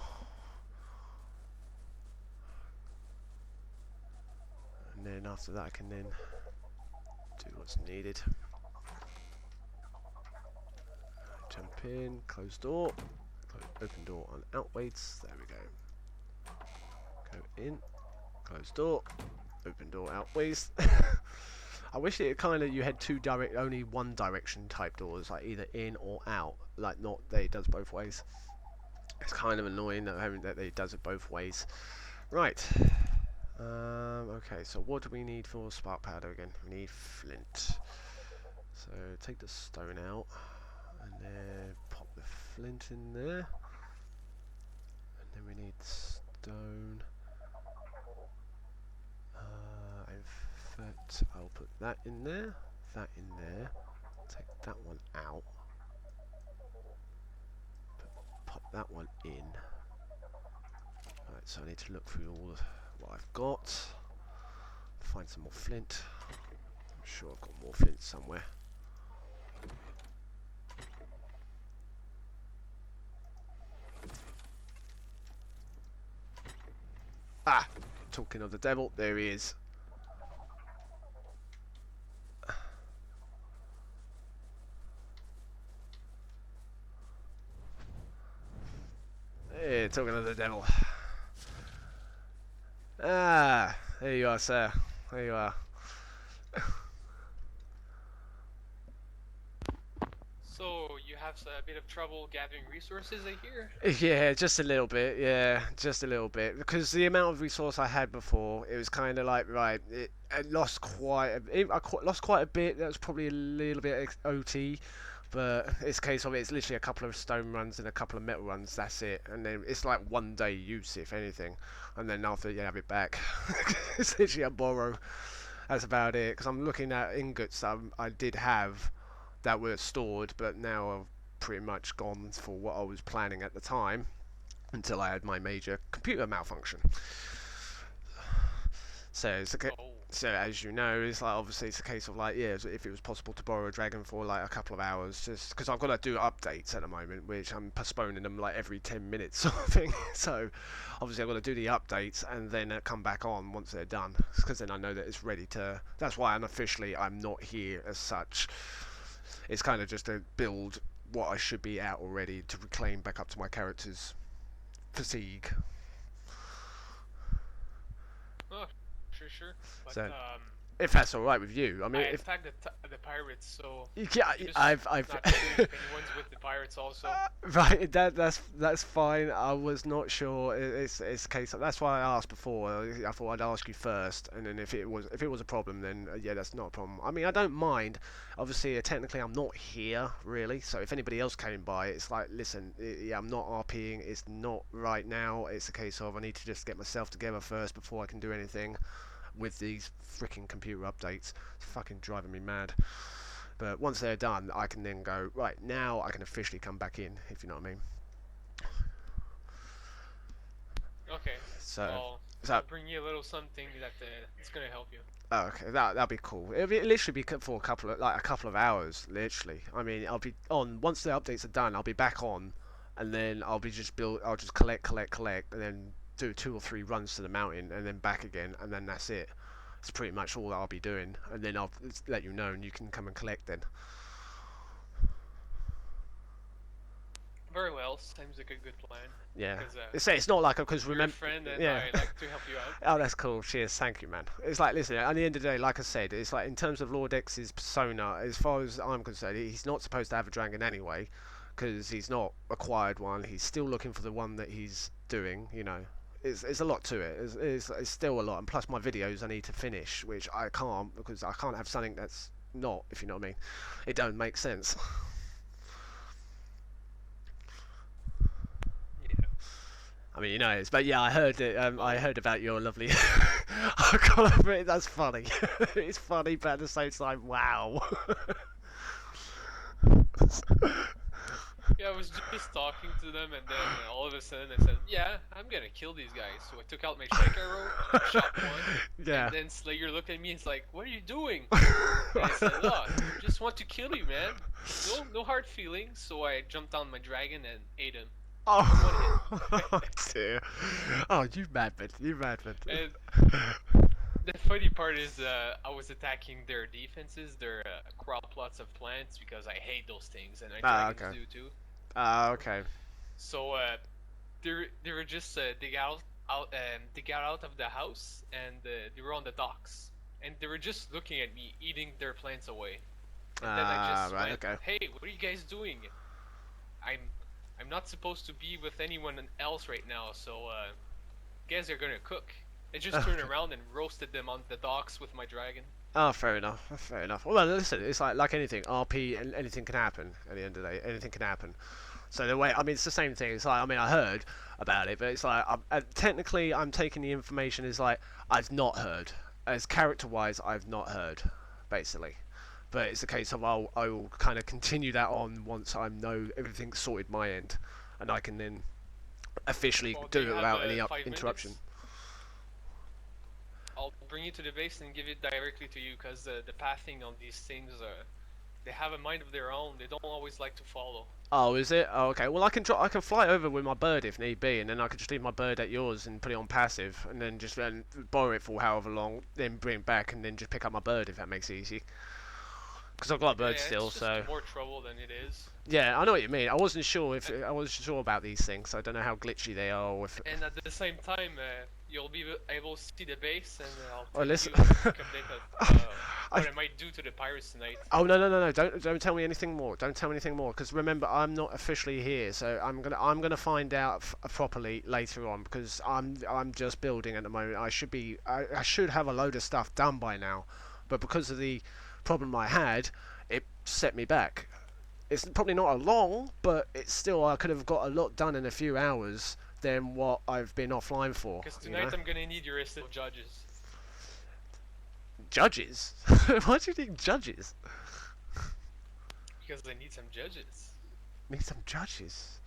[SPEAKER 1] And then after that I can then do what's needed. Jump in, close door, open door on outweights, there we go. Go in, close door, open door outweights. I wish it kind of, you had only one direction type doors, like either in or out, like not that it does both ways. It's kind of annoying that it does it both ways. Right. Okay, so what do we need for spark powder again? We need flint. So take the stone out and then pop the flint in there. And then we need stone. In fact, I'll put that in there, take that one out, pop that one in. Right, so I need to look through all of what I've got, find some more flint. I'm sure I've got more flint somewhere. Ah! Talking of the devil, there he is. Hey, talking of the devil. Ah, there you are, sir. There you are.
[SPEAKER 5] So you have a bit of trouble gathering resources, I hear?
[SPEAKER 1] Yeah, just a little bit. Yeah, just a little bit. Because the amount of resource I had before, it was kind of like, right, I lost quite a bit. That was probably a little bit OT. But it's a case of it's literally a couple of stone runs and a couple of metal runs, that's it. And then it's like 1 day use, if anything. And then after you have it back, it's literally a borrow. That's about it. Because I'm looking at ingots I did have that were stored, but now I've pretty much gone for what I was planning at the time until I had my major computer malfunction. So it's okay. So as you know, it's like obviously it's a case of like, yeah, if it was possible to borrow a dragon for like a couple of hours, just because I've got to do updates at the moment, which I'm postponing them like every 10 minutes sort of thing. So obviously I've got to do the updates and then come back on once they're done, because then I know that it's ready to. That's why unofficially I'm not here as such. It's kind of just to build what I should be at already to reclaim back up to my character's fatigue.
[SPEAKER 5] Oh, sure. But,
[SPEAKER 1] So, if that's all right with you, I mean,
[SPEAKER 5] I
[SPEAKER 1] if
[SPEAKER 5] attacked the pirates, so
[SPEAKER 1] yeah,
[SPEAKER 5] just
[SPEAKER 1] I've
[SPEAKER 5] not sure if anyone's with the pirates also.
[SPEAKER 1] right, that's fine. I was not sure. It's a case of, that's why I asked before. I thought I'd ask you first, and then if it was a problem, then yeah, that's not a problem. I mean, I don't mind. Obviously, technically, I'm not here really. So if anybody else came by, it's like, listen, yeah, I'm not RPing. It's not right now. It's a case of I need to just get myself together first before I can do anything with these freaking computer updates. It's fucking driving me mad. But once they're done, I can then go, right, now I can officially come back in, if you know what I mean.
[SPEAKER 5] Okay.
[SPEAKER 1] So
[SPEAKER 5] I'll bring you a little something that it's gonna help you.
[SPEAKER 1] oh, okay, that'll be cool. It'll literally be for a couple of hours, literally. I mean, I'll be on once the updates are done. I'll be back on, and then I'll just collect, and then do 2 or 3 runs to the mountain, and then back again, and then that's it. It's pretty much all I'll be doing, and then I'll let you know, and you can come and collect then.
[SPEAKER 5] Very well. Seems like a good plan.
[SPEAKER 1] Yeah.
[SPEAKER 5] 'Cause,
[SPEAKER 1] It's not like, because
[SPEAKER 5] you're a
[SPEAKER 1] remember.
[SPEAKER 5] friend, and
[SPEAKER 1] Yeah.
[SPEAKER 5] I like to help you out.
[SPEAKER 1] Oh, that's cool. Cheers. Thank you, man. It's like, listen, at the end of the day, like I said, it's like in terms of Lord X's persona, as far as I'm concerned, he's not supposed to have a dragon anyway, because he's not acquired one. He's still looking for the one that he's doing, you know. It's a lot to it. It's still a lot. And plus my videos I need to finish, which I can't, because I can't have something that's not, if you know what I mean. It don't make sense.
[SPEAKER 5] Yeah.
[SPEAKER 1] I mean, you know, but yeah, I heard it. I heard about your lovely. I can't admit, that's funny. It's funny, but at the same time, wow.
[SPEAKER 5] Yeah, I was just talking to them, and then all of a sudden I said, "Yeah, I'm gonna kill these guys." So I took out my shank arrow, shot one,
[SPEAKER 1] Yeah.
[SPEAKER 5] and then Slayer looked at me and he's like, "What are you doing?" And I said, "Oh, just want to kill you, man. No hard feelings." So I jumped on my dragon and ate him.
[SPEAKER 1] Oh, dear. Oh, you madman. You madman.
[SPEAKER 5] And the funny part is, I was attacking their defenses, their crop plots of plants, because I hate those things, and my
[SPEAKER 1] Ah,
[SPEAKER 5] dragons
[SPEAKER 1] okay.
[SPEAKER 5] do too.
[SPEAKER 1] Okay.
[SPEAKER 5] So they were just they got out of the house, and they were on the docks, and they were just looking at me eating their plants away. And then I just
[SPEAKER 1] Right,
[SPEAKER 5] went,
[SPEAKER 1] okay.
[SPEAKER 5] "Hey, what are you guys doing? I'm I'm not supposed to be with anyone else right now, so you guys are gonna cook." I just turned around and roasted them on the docks with my dragon.
[SPEAKER 1] Oh, fair enough. Fair enough. Well, listen, it's like anything. RP, and anything can happen at the end of the day. Anything can happen. So the way, I mean, it's the same thing. It's like, I mean, I heard about it, but it's like, technically, I'm taking the information as like, I've not heard. As character-wise, I've not heard, basically. But it's a case of I will kind of continue that on once I know everything's sorted my end, and I can then officially
[SPEAKER 5] Well,
[SPEAKER 1] do
[SPEAKER 5] you
[SPEAKER 1] it
[SPEAKER 5] have,
[SPEAKER 1] without any
[SPEAKER 5] 5
[SPEAKER 1] interruption.
[SPEAKER 5] minutes? I'll bring you to the base and give it directly to you, because the pathing on these things, they have a mind of their own. They don't always like to follow.
[SPEAKER 1] Oh, is it? Oh, okay. Well, I can fly over with my bird if need be, and then I can just leave my bird at yours and put it on passive, and then just borrow it for however long, then bring it back, and then just pick up my bird if that makes it easy. Because I've got a bird
[SPEAKER 5] Yeah,
[SPEAKER 1] still,
[SPEAKER 5] it's just
[SPEAKER 1] so
[SPEAKER 5] more trouble than it is.
[SPEAKER 1] yeah, I know what you mean. I wasn't sure about these things. I don't know how glitchy they are. Or if
[SPEAKER 5] And at the same time, you'll be able to see the base, and I'll
[SPEAKER 1] Oh,
[SPEAKER 5] tell
[SPEAKER 1] listen.
[SPEAKER 5] you a quick update of what I might do to the pirates tonight.
[SPEAKER 1] Oh, no! Don't tell me anything more. Don't tell me anything more. Because remember, I'm not officially here, so I'm gonna find out properly later on. Because I'm just building at the moment. I should have a load of stuff done by now, but because of the problem I had, it set me back. It's probably not a long, but it's still, I could have got a lot done in a few hours than what I've been offline for.
[SPEAKER 5] Because
[SPEAKER 1] You
[SPEAKER 5] tonight
[SPEAKER 1] know?
[SPEAKER 5] I'm gonna need your assist judges.
[SPEAKER 1] Judges? Why do you need judges?
[SPEAKER 5] Because I need some judges.
[SPEAKER 1] Need some judges.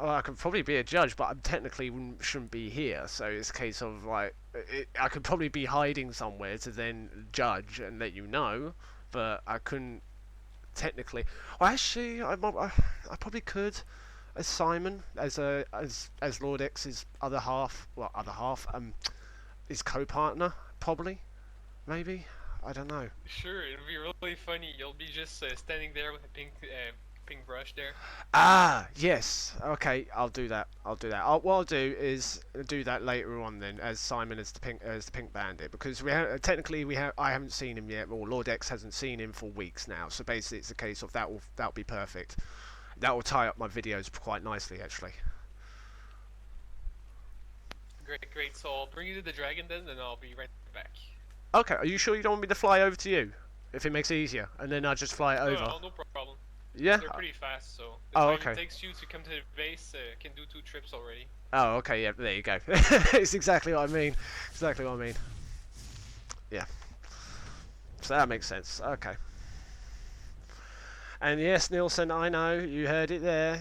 [SPEAKER 1] Well, I could probably be a judge, but I technically shouldn't be here. So it's a case of like, I could probably be hiding somewhere to then judge and let you know, but I couldn't technically. Well, actually, I probably could, as Simon, as Lord X's other half. Well, his co-partner, probably, maybe. I don't know.
[SPEAKER 5] Sure, it'll be really funny. You'll be just standing there with a pink brush there.
[SPEAKER 1] Ah, yes. Okay, I'll do that. What I'll do is do that later on then, as Simon as the pink bandit, because I haven't seen him yet, or Lord X hasn't seen him for weeks now. So basically, it's a case of that'll be perfect. That will tie up my videos quite nicely, actually.
[SPEAKER 5] Great. So I'll bring you to the dragon then, and I'll be right back.
[SPEAKER 1] Okay, are you sure you don't want me to fly over to you, if it makes it easier, and then I just fly it over?
[SPEAKER 5] No problem.
[SPEAKER 1] Yeah.
[SPEAKER 5] They're pretty fast, so the
[SPEAKER 1] Oh,
[SPEAKER 5] time
[SPEAKER 1] okay.
[SPEAKER 5] it takes you to come to the base can do 2 trips already.
[SPEAKER 1] Oh, okay, yeah, there you go. It's exactly what I mean. Yeah. So that makes sense. Okay. And yes, Nielsen, I know, you heard it there.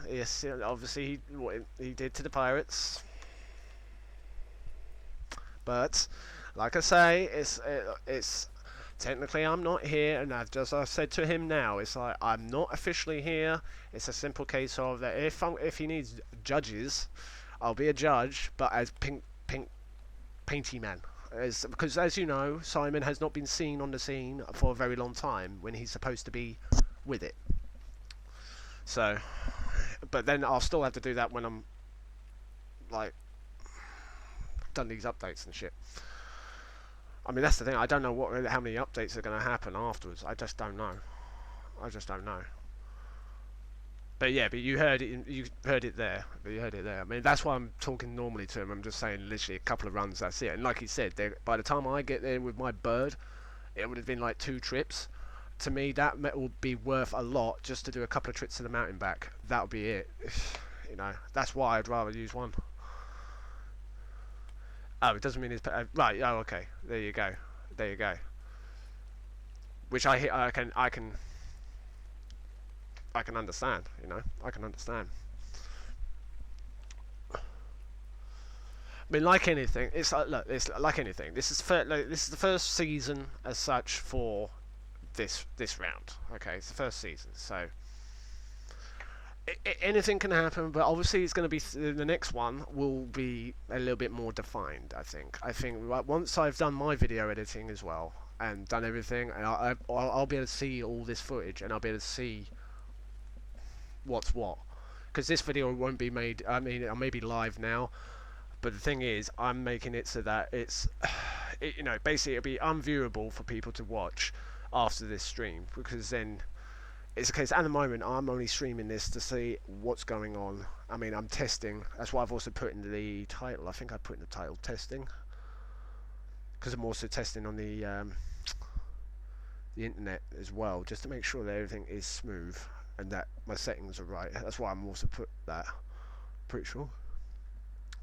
[SPEAKER 1] Yes, obviously, what he did to the pirates. But, like I say, it's technically I'm not here, and I've said to him now, it's like I'm not officially here. It's a simple case of that if he needs judges, I'll be a judge, but as pink painty man. Because as you know, Simon has not been seen on the scene for a very long time when he's supposed to be with it. So, but then I'll still have to do that when I'm like done these updates and shit. I mean, that's the thing. I don't know how many updates are going to happen afterwards. I just don't know. But yeah, you heard it. You heard it there. I mean, that's why I'm talking normally to him. I'm just saying, literally, a couple of runs. That's it. And like he said, by the time I get there with my bird, it would have been like 2 trips. To me, that will be worth a lot just to do a couple of trips to the mountain back. That would be it. You know, that's why I'd rather use one. Oh, it doesn't mean it's right. Oh, okay. There you go. Which I can I can understand. You know, I can understand. I mean, like anything, it's like, look, it's like anything. This is this is the first season as such for this round. Okay, it's the first season, so anything can happen. But obviously, it's going to be the next one will be a little bit more defined. I think. Like, once I've done my video editing as well and done everything, and I'll be able to see all this footage, and I'll be able to see what's what. Because this video won't be made. I mean, it may be live now. But the thing is, I'm making it so that it's, you know, basically it'll be unviewable for people to watch after this stream, because then it's a case. At the moment, I'm only streaming this to see what's going on. I mean, I'm testing. That's why I've also put in the title. I think I put in the title testing, because I'm also testing on the internet as well, just to make sure that everything is smooth and that my settings are right. That's why I'm also put that. Pretty sure.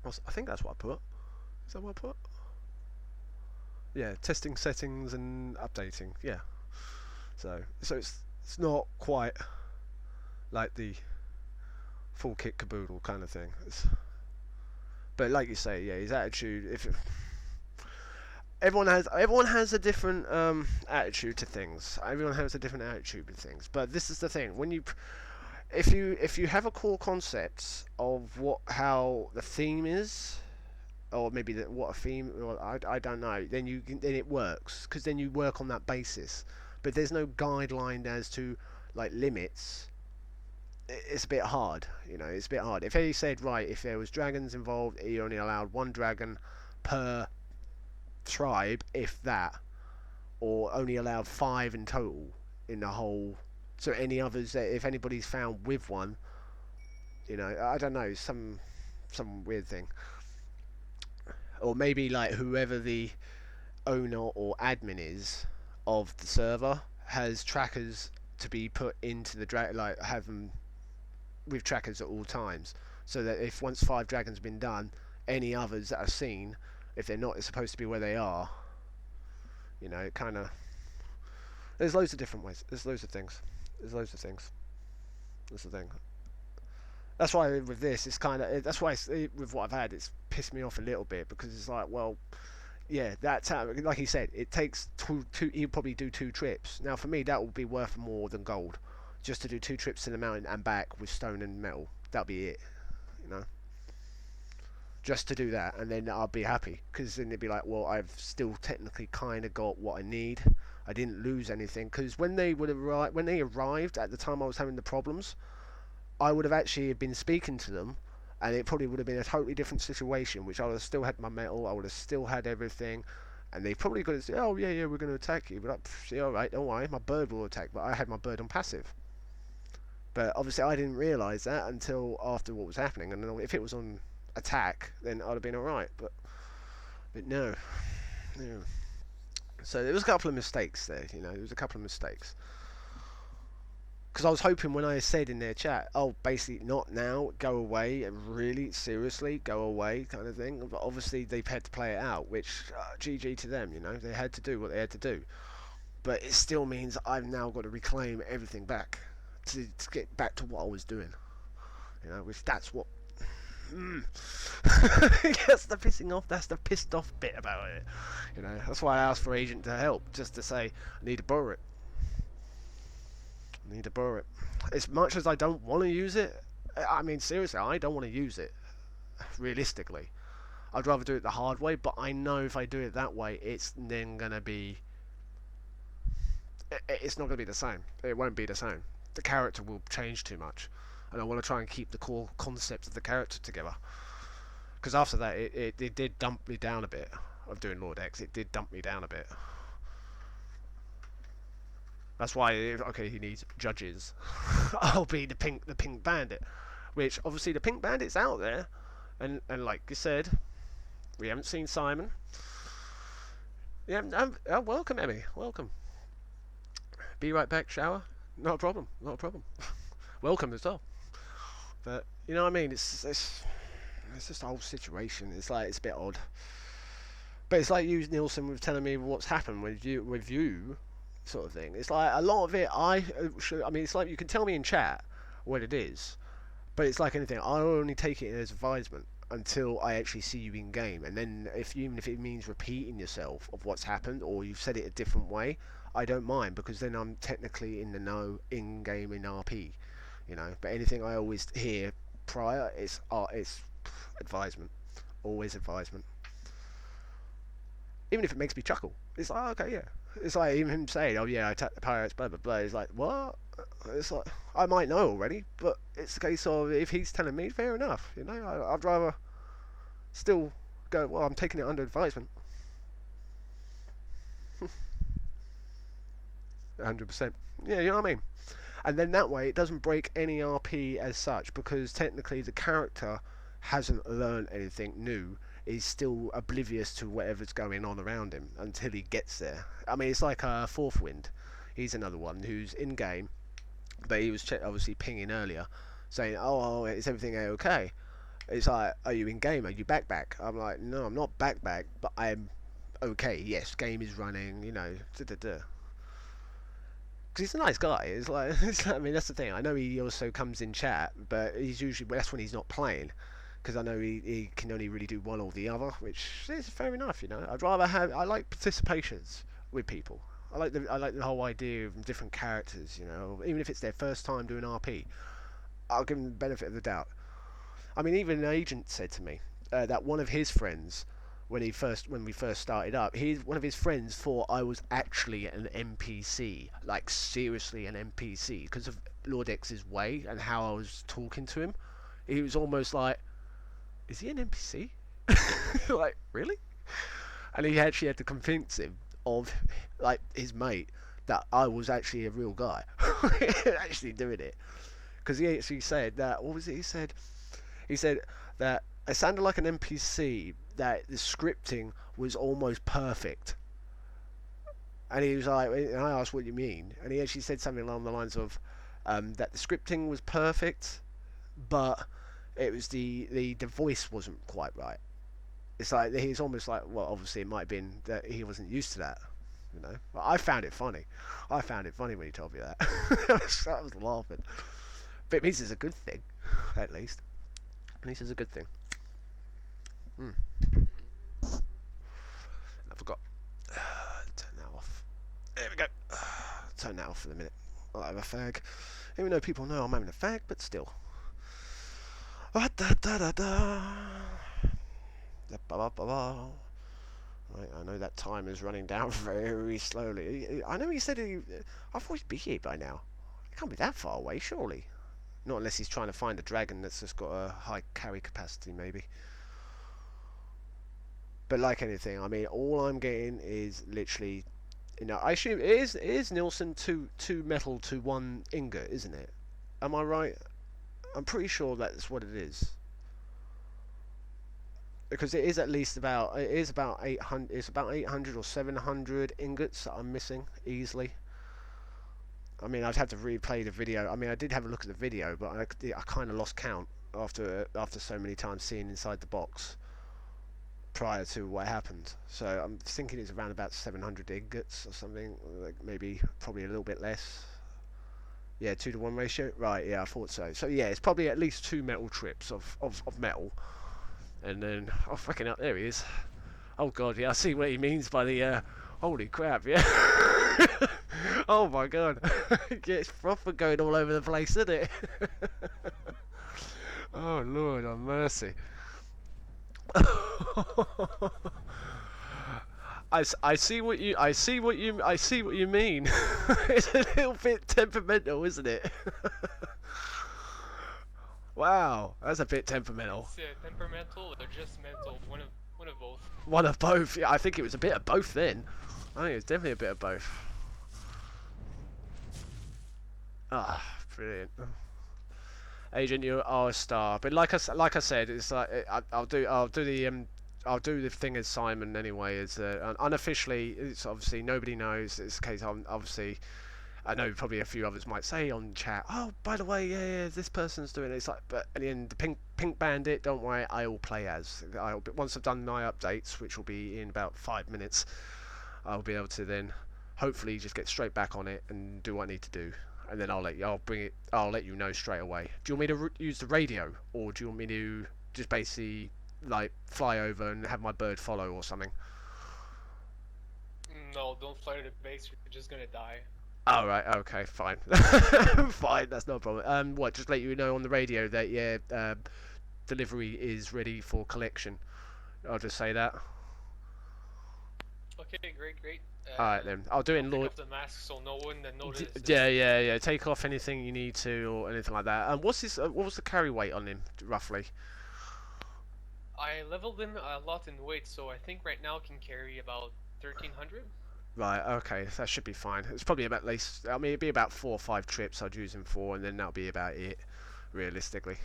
[SPEAKER 1] I think that's what I put. Is that what I put? Yeah, testing settings and updating. Yeah. So it's not quite like the full kit caboodle kind of thing. But like you say, yeah, his attitude. Everyone has a different attitude to things. Everyone has a different attitude to things. But this is the thing: when you if you have a core concept of how the theme is, or maybe what a theme, or I don't know, then it works, because then you work on that basis. But there's no guideline as to like limits. It's a bit hard, you know. It's a bit hard. If he said, right, if there was dragons involved, he only allowed one dragon per tribe, if that, or only allowed 5 in total in the whole. So any others, that if anybody's found with one, you know, I don't know, some weird thing. Or maybe like whoever the owner or admin is of the server has trackers to be put into the like have them with trackers at all times, so that if once 5 dragons have been done, any others that are seen, if they're not supposed to be where they are, you know, it kind of. There's loads of different ways. There's loads of things. That's the thing. That's why with this, it's kind of. That's why with what I've had, it's pissed me off a little bit, because it's like, well, yeah, that's how. Like he said, it takes two. He'll probably do 2 trips. Now for me, that will be worth more than gold, just to do 2 trips to the mountain and back with stone and metal. That'll be it, you know. Just to do that, and then I'll be happy, because then it'd be like, well, I've still technically kind of got what I need. I didn't lose anything, because when they arrived at the time I was having the problems, I would have actually been speaking to them, and it probably would have been a totally different situation, which I would have still had my metal, I would have still had everything, and they probably could have said, oh yeah, we're going to attack you, but like, see, alright, don't worry, my bird will attack, but I had my bird on passive. But obviously I didn't realise that until after what was happening, and if it was on attack, then I'd have been alright, but no. So there was a couple of mistakes there, you know. There was a couple of mistakes, because I was hoping when I said in their chat, oh, basically not now, go away, really seriously go away, kind of thing. But obviously they've had to play it out, which GG to them, you know. They had to do what they had to do. But it still means I've now got to reclaim everything back to get back to what I was doing, you know. Which that's what. That's the pissing off. That's the pissed off bit about it. You know, that's why I asked for agent to help, just to say I need to borrow it. As much as I don't want to use it, I mean seriously, I don't want to use it. Realistically, I'd rather do it the hard way. But I know if I do it that way, it's then gonna be. It's not gonna be the same. It won't be the same. The character will change too much. And I want to try and keep the core concept of the character together. Because after that, it did dump me down a bit of doing Lord X. It did dump me down a bit. That's why, okay, he needs judges. I'll be the pink bandit. Which, obviously, the pink bandit's out there. And like you said, we haven't seen Simon. Yeah, welcome, Emmy. Welcome. Be right back, shower. Not a problem. Welcome as well. But you know what I mean? It's just the whole situation. It's like, it's a bit odd. But it's like you, Nielsen, was telling me what's happened with you sort of thing. It's like a lot of it. I mean, it's like you can tell me in chat what it is, but it's like anything. I only take it as advisement until I actually see you in game, and then even if it means repeating yourself of what's happened or you've said it a different way, I don't mind, because then I'm technically in the know in game in RP, you know. But anything I always hear prior, it's advisement, always advisement. Even if it makes me chuckle, it's like, okay, yeah. It's like even him saying, "Oh yeah, I attacked the pirates," blah blah blah. It's like, what? It's like, I might know already, but it's the case of, if he's telling me, fair enough. You know, I'd rather still go, well, I'm taking it under advisement. 100%. Yeah, you know what I mean? And then that way it doesn't break any RP as such, because technically the character hasn't learned anything new. He's still oblivious to whatever's going on around him until he gets there. I mean, it's like Fourth Wind. He's another one who's in game, but he was obviously pinging earlier, saying, "Oh, is everything okay?" It's like, "Are you in game? Are you back?" I'm like, "No, I'm not back, but I'm okay. Yes, game is running. You know, Because he's a nice guy. It's like, I mean, that's the thing. I know he also comes in chat, but that's when he's not playing. Because I know he can only really do one or the other, which is fair enough, you know. I like participations with people. I like the whole idea of different characters, you know. Even if it's their first time doing RP, I'll give them the benefit of the doubt. I mean, even an agent said to me that one of his friends, when we first started up, one of his friends thought I was actually an NPC, like seriously an NPC, because of Lord X's way and how I was talking to him. He was almost like, "Is he an NPC?" Like, really? And he actually had to convince him of, like, his mate, that I was actually a real guy, actually doing it. Because he actually said that, what was it he said? He said that I sounded like an NPC, that the scripting was almost perfect. And he was like, and I asked, "What do you mean?" And he actually said something along the lines of that the scripting was perfect, but it was the voice wasn't quite right. It's like he's almost like, well, obviously it might have been that he wasn't used to that, you know. But I found it funny. I found it funny when he told me that. I was laughing. But it means it's a good thing, at least. At least it's a good thing. I forgot. Turn that off. There we go. Turn that off for the minute. I'll have a fag. Even though people know I'm having a fag, but still. Right, I know that time is running down very slowly. I know he said I thought he'd be here by now. It can't be that far away, surely. Not unless he's trying to find a dragon that's just got a high carry capacity, maybe. But like anything, I mean, all I'm getting is literally, you know, I assume it is Nielsen two metal to 1 ingot, isn't it? Am I right? I'm pretty sure that's what it is. Because it is at least about 800. It's about 800 or 700 ingots that I'm missing easily. I mean, I'd have to replay the video. I mean, I did have a look at the video, but I kind of lost count after so many times seeing inside the box prior to what happened. So I'm thinking it's around about 700 ingots or something, like maybe probably a little bit less. Yeah, 2-to-1 ratio. Right, yeah, I thought so. So yeah, it's probably at least 2 metal trips of metal. And then, oh fucking hell, there he is. Oh god, yeah, I see what he means by the, holy crap, yeah. Oh my god. Yeah, it's proper going all over the place, isn't it? Oh Lord, have mercy. I see what you mean. It's a little bit temperamental, isn't it? Wow, that's a bit temperamental.
[SPEAKER 5] It's temperamental or just mental, one of both.
[SPEAKER 1] One of both. Yeah, I think it was a bit of both then. I think it was definitely a bit of both. Ah, brilliant. Agent, you are a star. But like I said, it's like I'll do the thing as Simon anyway. Is unofficially, it's obviously nobody knows. It's the case. Obviously, I know probably a few others might say on chat, "Oh, by the way, yeah, this person's doing it." It's like, but in the end, the pink bandit. Don't worry, I'll play as. Once I've done my updates, which will be in about 5 minutes, I'll be able to then hopefully just get straight back on it and do what I need to do, and then I'll let you know straight away. Do you want me to use the radio, or do you want me to just basically like fly over and have my bird follow or something?
[SPEAKER 5] No, don't fly to the base. You're just gonna die.
[SPEAKER 1] Oh, right, okay, fine. Fine, that's no problem. What, just let you know on the radio that, yeah, delivery is ready for collection. I'll just say that.
[SPEAKER 5] Okay, great.
[SPEAKER 1] Alright then, I'll do it in
[SPEAKER 5] Take
[SPEAKER 1] Lord...
[SPEAKER 5] off the mask so no one notices.
[SPEAKER 1] Yeah, take off anything you need to or anything like that. What's this, what was the carry weight on him, roughly?
[SPEAKER 5] I leveled him a lot in weight, so I think right now can carry about 1300.
[SPEAKER 1] Right, okay, that should be fine. It's probably about least, I mean, it'd be about 4 or 5 trips I'd use him for, and then that'll be about it, realistically.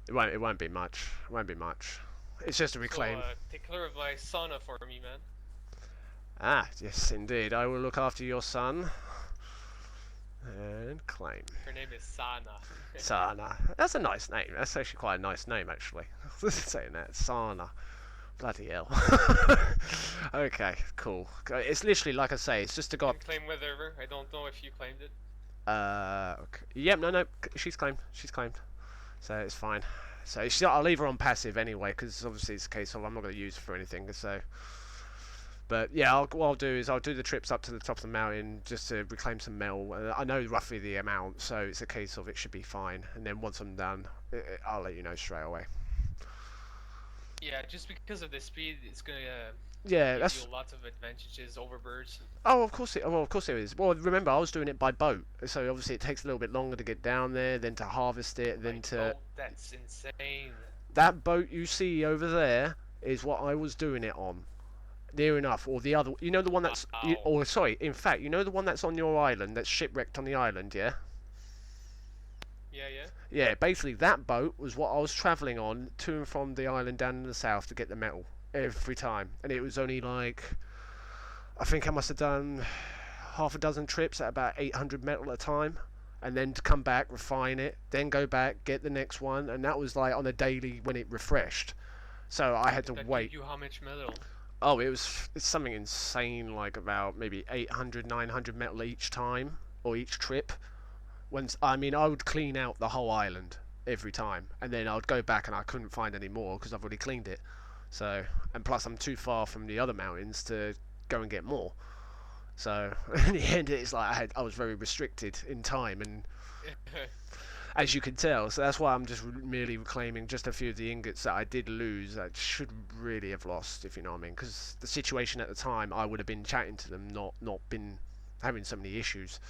[SPEAKER 1] It won't be much. It won't be much. It's just a reclaim.
[SPEAKER 5] So, take care of my sauna for me, man.
[SPEAKER 1] Ah, yes, indeed. I will look after your son. And claim.
[SPEAKER 5] Her name is Sana.
[SPEAKER 1] Sana. That's a nice name. That's actually quite a nice name, actually. Saying that. Sana. Bloody hell. Okay, cool. It's literally, like I say, it's just to go up.
[SPEAKER 5] You can claim whatever. I don't know if you claimed it.
[SPEAKER 1] Okay. Yep, no, she's claimed. She's claimed. So it's fine. So I'll leave her on passive anyway, because obviously it's a case of I'm not going to use her for anything, so... But yeah, what I'll do is I'll do the trips up to the top of the mountain just to reclaim some metal. I know roughly the amount, so it's a case of it should be fine. And then once I'm done, I'll let you know straight away.
[SPEAKER 5] Yeah, just because of the speed, it's gonna
[SPEAKER 1] Yeah,
[SPEAKER 5] give you lots of advantages over birds.
[SPEAKER 1] Oh, of course it is. Well, remember I was doing it by boat, so obviously it takes a little bit longer to get down there, then to harvest it, then to.
[SPEAKER 5] Oh, that's insane.
[SPEAKER 1] That boat you see over there is what I was doing it on. Near enough, or the other, you know, the one that's, or sorry, in fact, you know the one that's on your island, that's shipwrecked on the island, yeah?
[SPEAKER 5] Yeah.
[SPEAKER 1] Yeah, basically that boat was what I was travelling on to and from the island down in the south to get the metal every time, and it was only like, I think I must have done half a dozen trips at about 800 metal at a time, and then to come back, refine it, then go back, get the next one, and that was like on a daily when it refreshed, so I had to wait.
[SPEAKER 5] Give you how much metal?
[SPEAKER 1] Oh, it's something insane, like about maybe 800, 900 metal each time, or each trip. I would clean out the whole island every time, and then I'd go back and I couldn't find any more because I've already cleaned it. So, and plus I'm too far from the other mountains to go and get more. So, in the end, it's like I was very restricted in time, and as you can tell, so that's why I'm just merely reclaiming just a few of the ingots that I did lose. I should really have lost, if you know what I mean, because the situation at the time, I would have been chatting to them, not been having so many issues.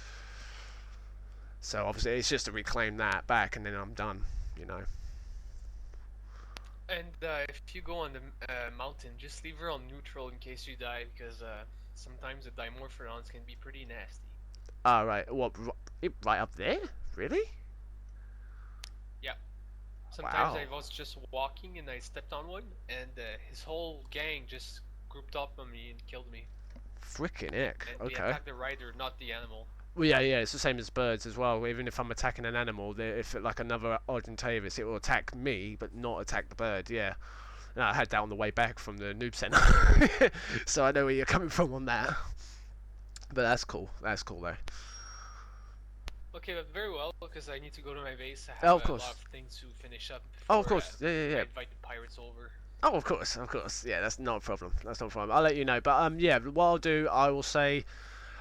[SPEAKER 1] So obviously it's just to reclaim that back, and then I'm done, you know.
[SPEAKER 5] And if you go on the mountain, just leave her on neutral in case you die, because sometimes the dimorphodons can be pretty nasty.
[SPEAKER 1] Ah, right. What? Right up there? Really?
[SPEAKER 5] Sometimes
[SPEAKER 1] Wow.
[SPEAKER 5] I was just walking and I stepped on one, and his whole gang just grouped up on me and killed me.
[SPEAKER 1] Frickin' heck.
[SPEAKER 5] And they
[SPEAKER 1] Okay.
[SPEAKER 5] attacked the rider, not the animal.
[SPEAKER 1] Well, yeah, it's the same as birds as well. Even if I'm attacking an animal, if like another Argentavis, it will attack me, but not attack the bird. Yeah. And I had that on the way back from the noob center, so I know where you're coming from on that. But that's cool. That's cool though.
[SPEAKER 5] Okay, but very well, because I need to go to my base. I
[SPEAKER 1] Oh,
[SPEAKER 5] have
[SPEAKER 1] of course.
[SPEAKER 5] a lot of things to finish up.
[SPEAKER 1] Oh, of
[SPEAKER 5] before,
[SPEAKER 1] course. Yeah.
[SPEAKER 5] I invite the pirates over.
[SPEAKER 1] Oh, of course. Yeah, that's not a problem. I'll let you know. But yeah, what I'll do, I will say,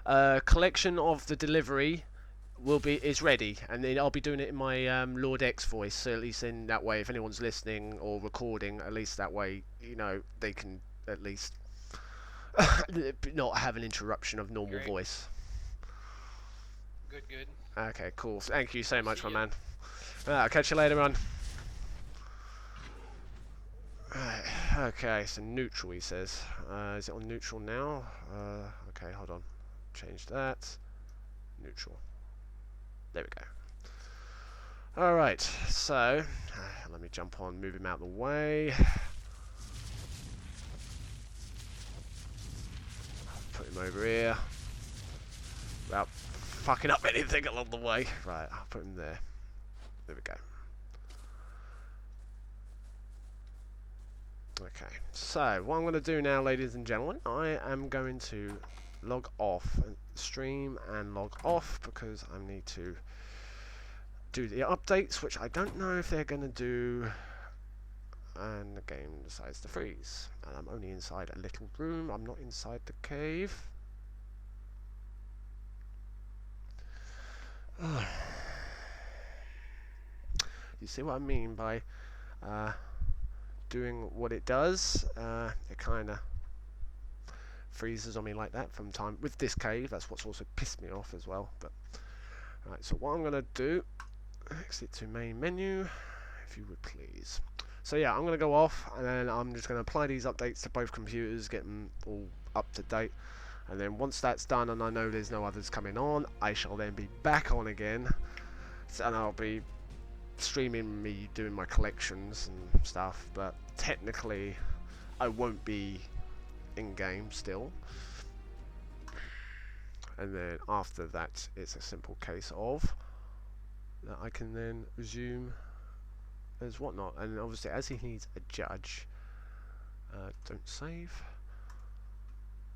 [SPEAKER 1] collection of the delivery is ready, and then I'll be doing it in my Lord X voice. So at least in that way, if anyone's listening or recording, at least that way, you know, they can at least not have an interruption of normal
[SPEAKER 5] Great.
[SPEAKER 1] voice.
[SPEAKER 5] Good.
[SPEAKER 1] Okay, cool. Thank you so much,
[SPEAKER 5] See
[SPEAKER 1] my
[SPEAKER 5] ya.
[SPEAKER 1] man. I'll catch you later on. Right, okay, so neutral, he says. Is it on neutral now? Okay, hold on. Change that. Neutral. There we go. Alright, so, let me jump on, move him out of the way. Put him over here. Without fucking up anything along the way. Right, I'll put him there. There we go. Okay, so what I'm going to do now, ladies and gentlemen, I am going to log off and stream and log off because I need to do the updates, which I don't know if they're gonna do. And the game decides to freeze, and I'm only inside a little room. I'm not inside the cave. You see what I mean by doing what it does? It kind of freezes on me like that from time with this cave. That's what's also pissed me off as well. But right, so what I'm gonna do, exit to main menu, if you would please. So yeah, I'm going to go off, and then I'm just going to apply these updates to both computers, get them all up to date, and then once that's done and I know there's no others coming on, I shall then be back on again, and I'll be streaming me doing my collections and stuff, but technically I won't be in-game still. And then after that, it's a simple case of that I can then resume as whatnot, and obviously as he needs a judge, don't save,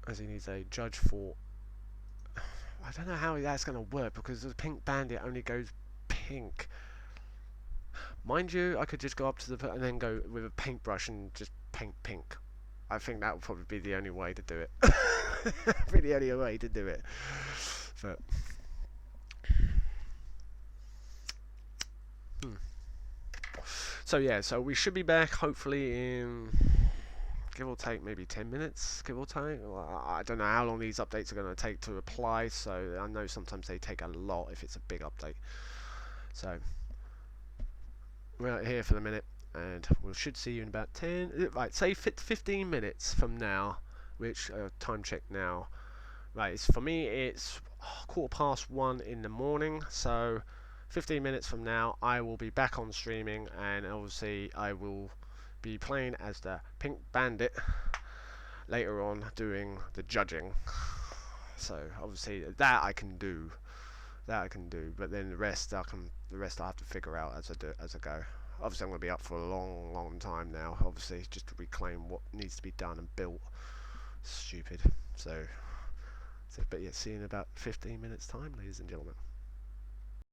[SPEAKER 1] as he needs a judge for, I don't know how that's going to work because the pink bandit only goes pink. Mind you, I could just go up to the and then go with a paintbrush and just paint pink. I think that would probably be the only way to do it. Be the only way to do it. But so yeah, so we should be back hopefully in, give or take, maybe 10 minutes, give or take. I don't know how long these updates are going to take to apply, so I know sometimes they take a lot if it's a big update. So we're out here for the minute, and we should see you in about 10, right, say 15 minutes from now, which, time check now, right, it's, for me it's 1:15 in the morning, so 15 minutes from now I will be back on streaming, and obviously I will be playing as the Pink Bandit later on, doing the judging. So obviously that I can do, but then the rest I'll have to figure out as I go. Obviously I'm going to be up for a long time now, obviously, just to reclaim what needs to be done and built. Stupid. So but yeah, see you in about 15 minutes time, ladies and gentlemen.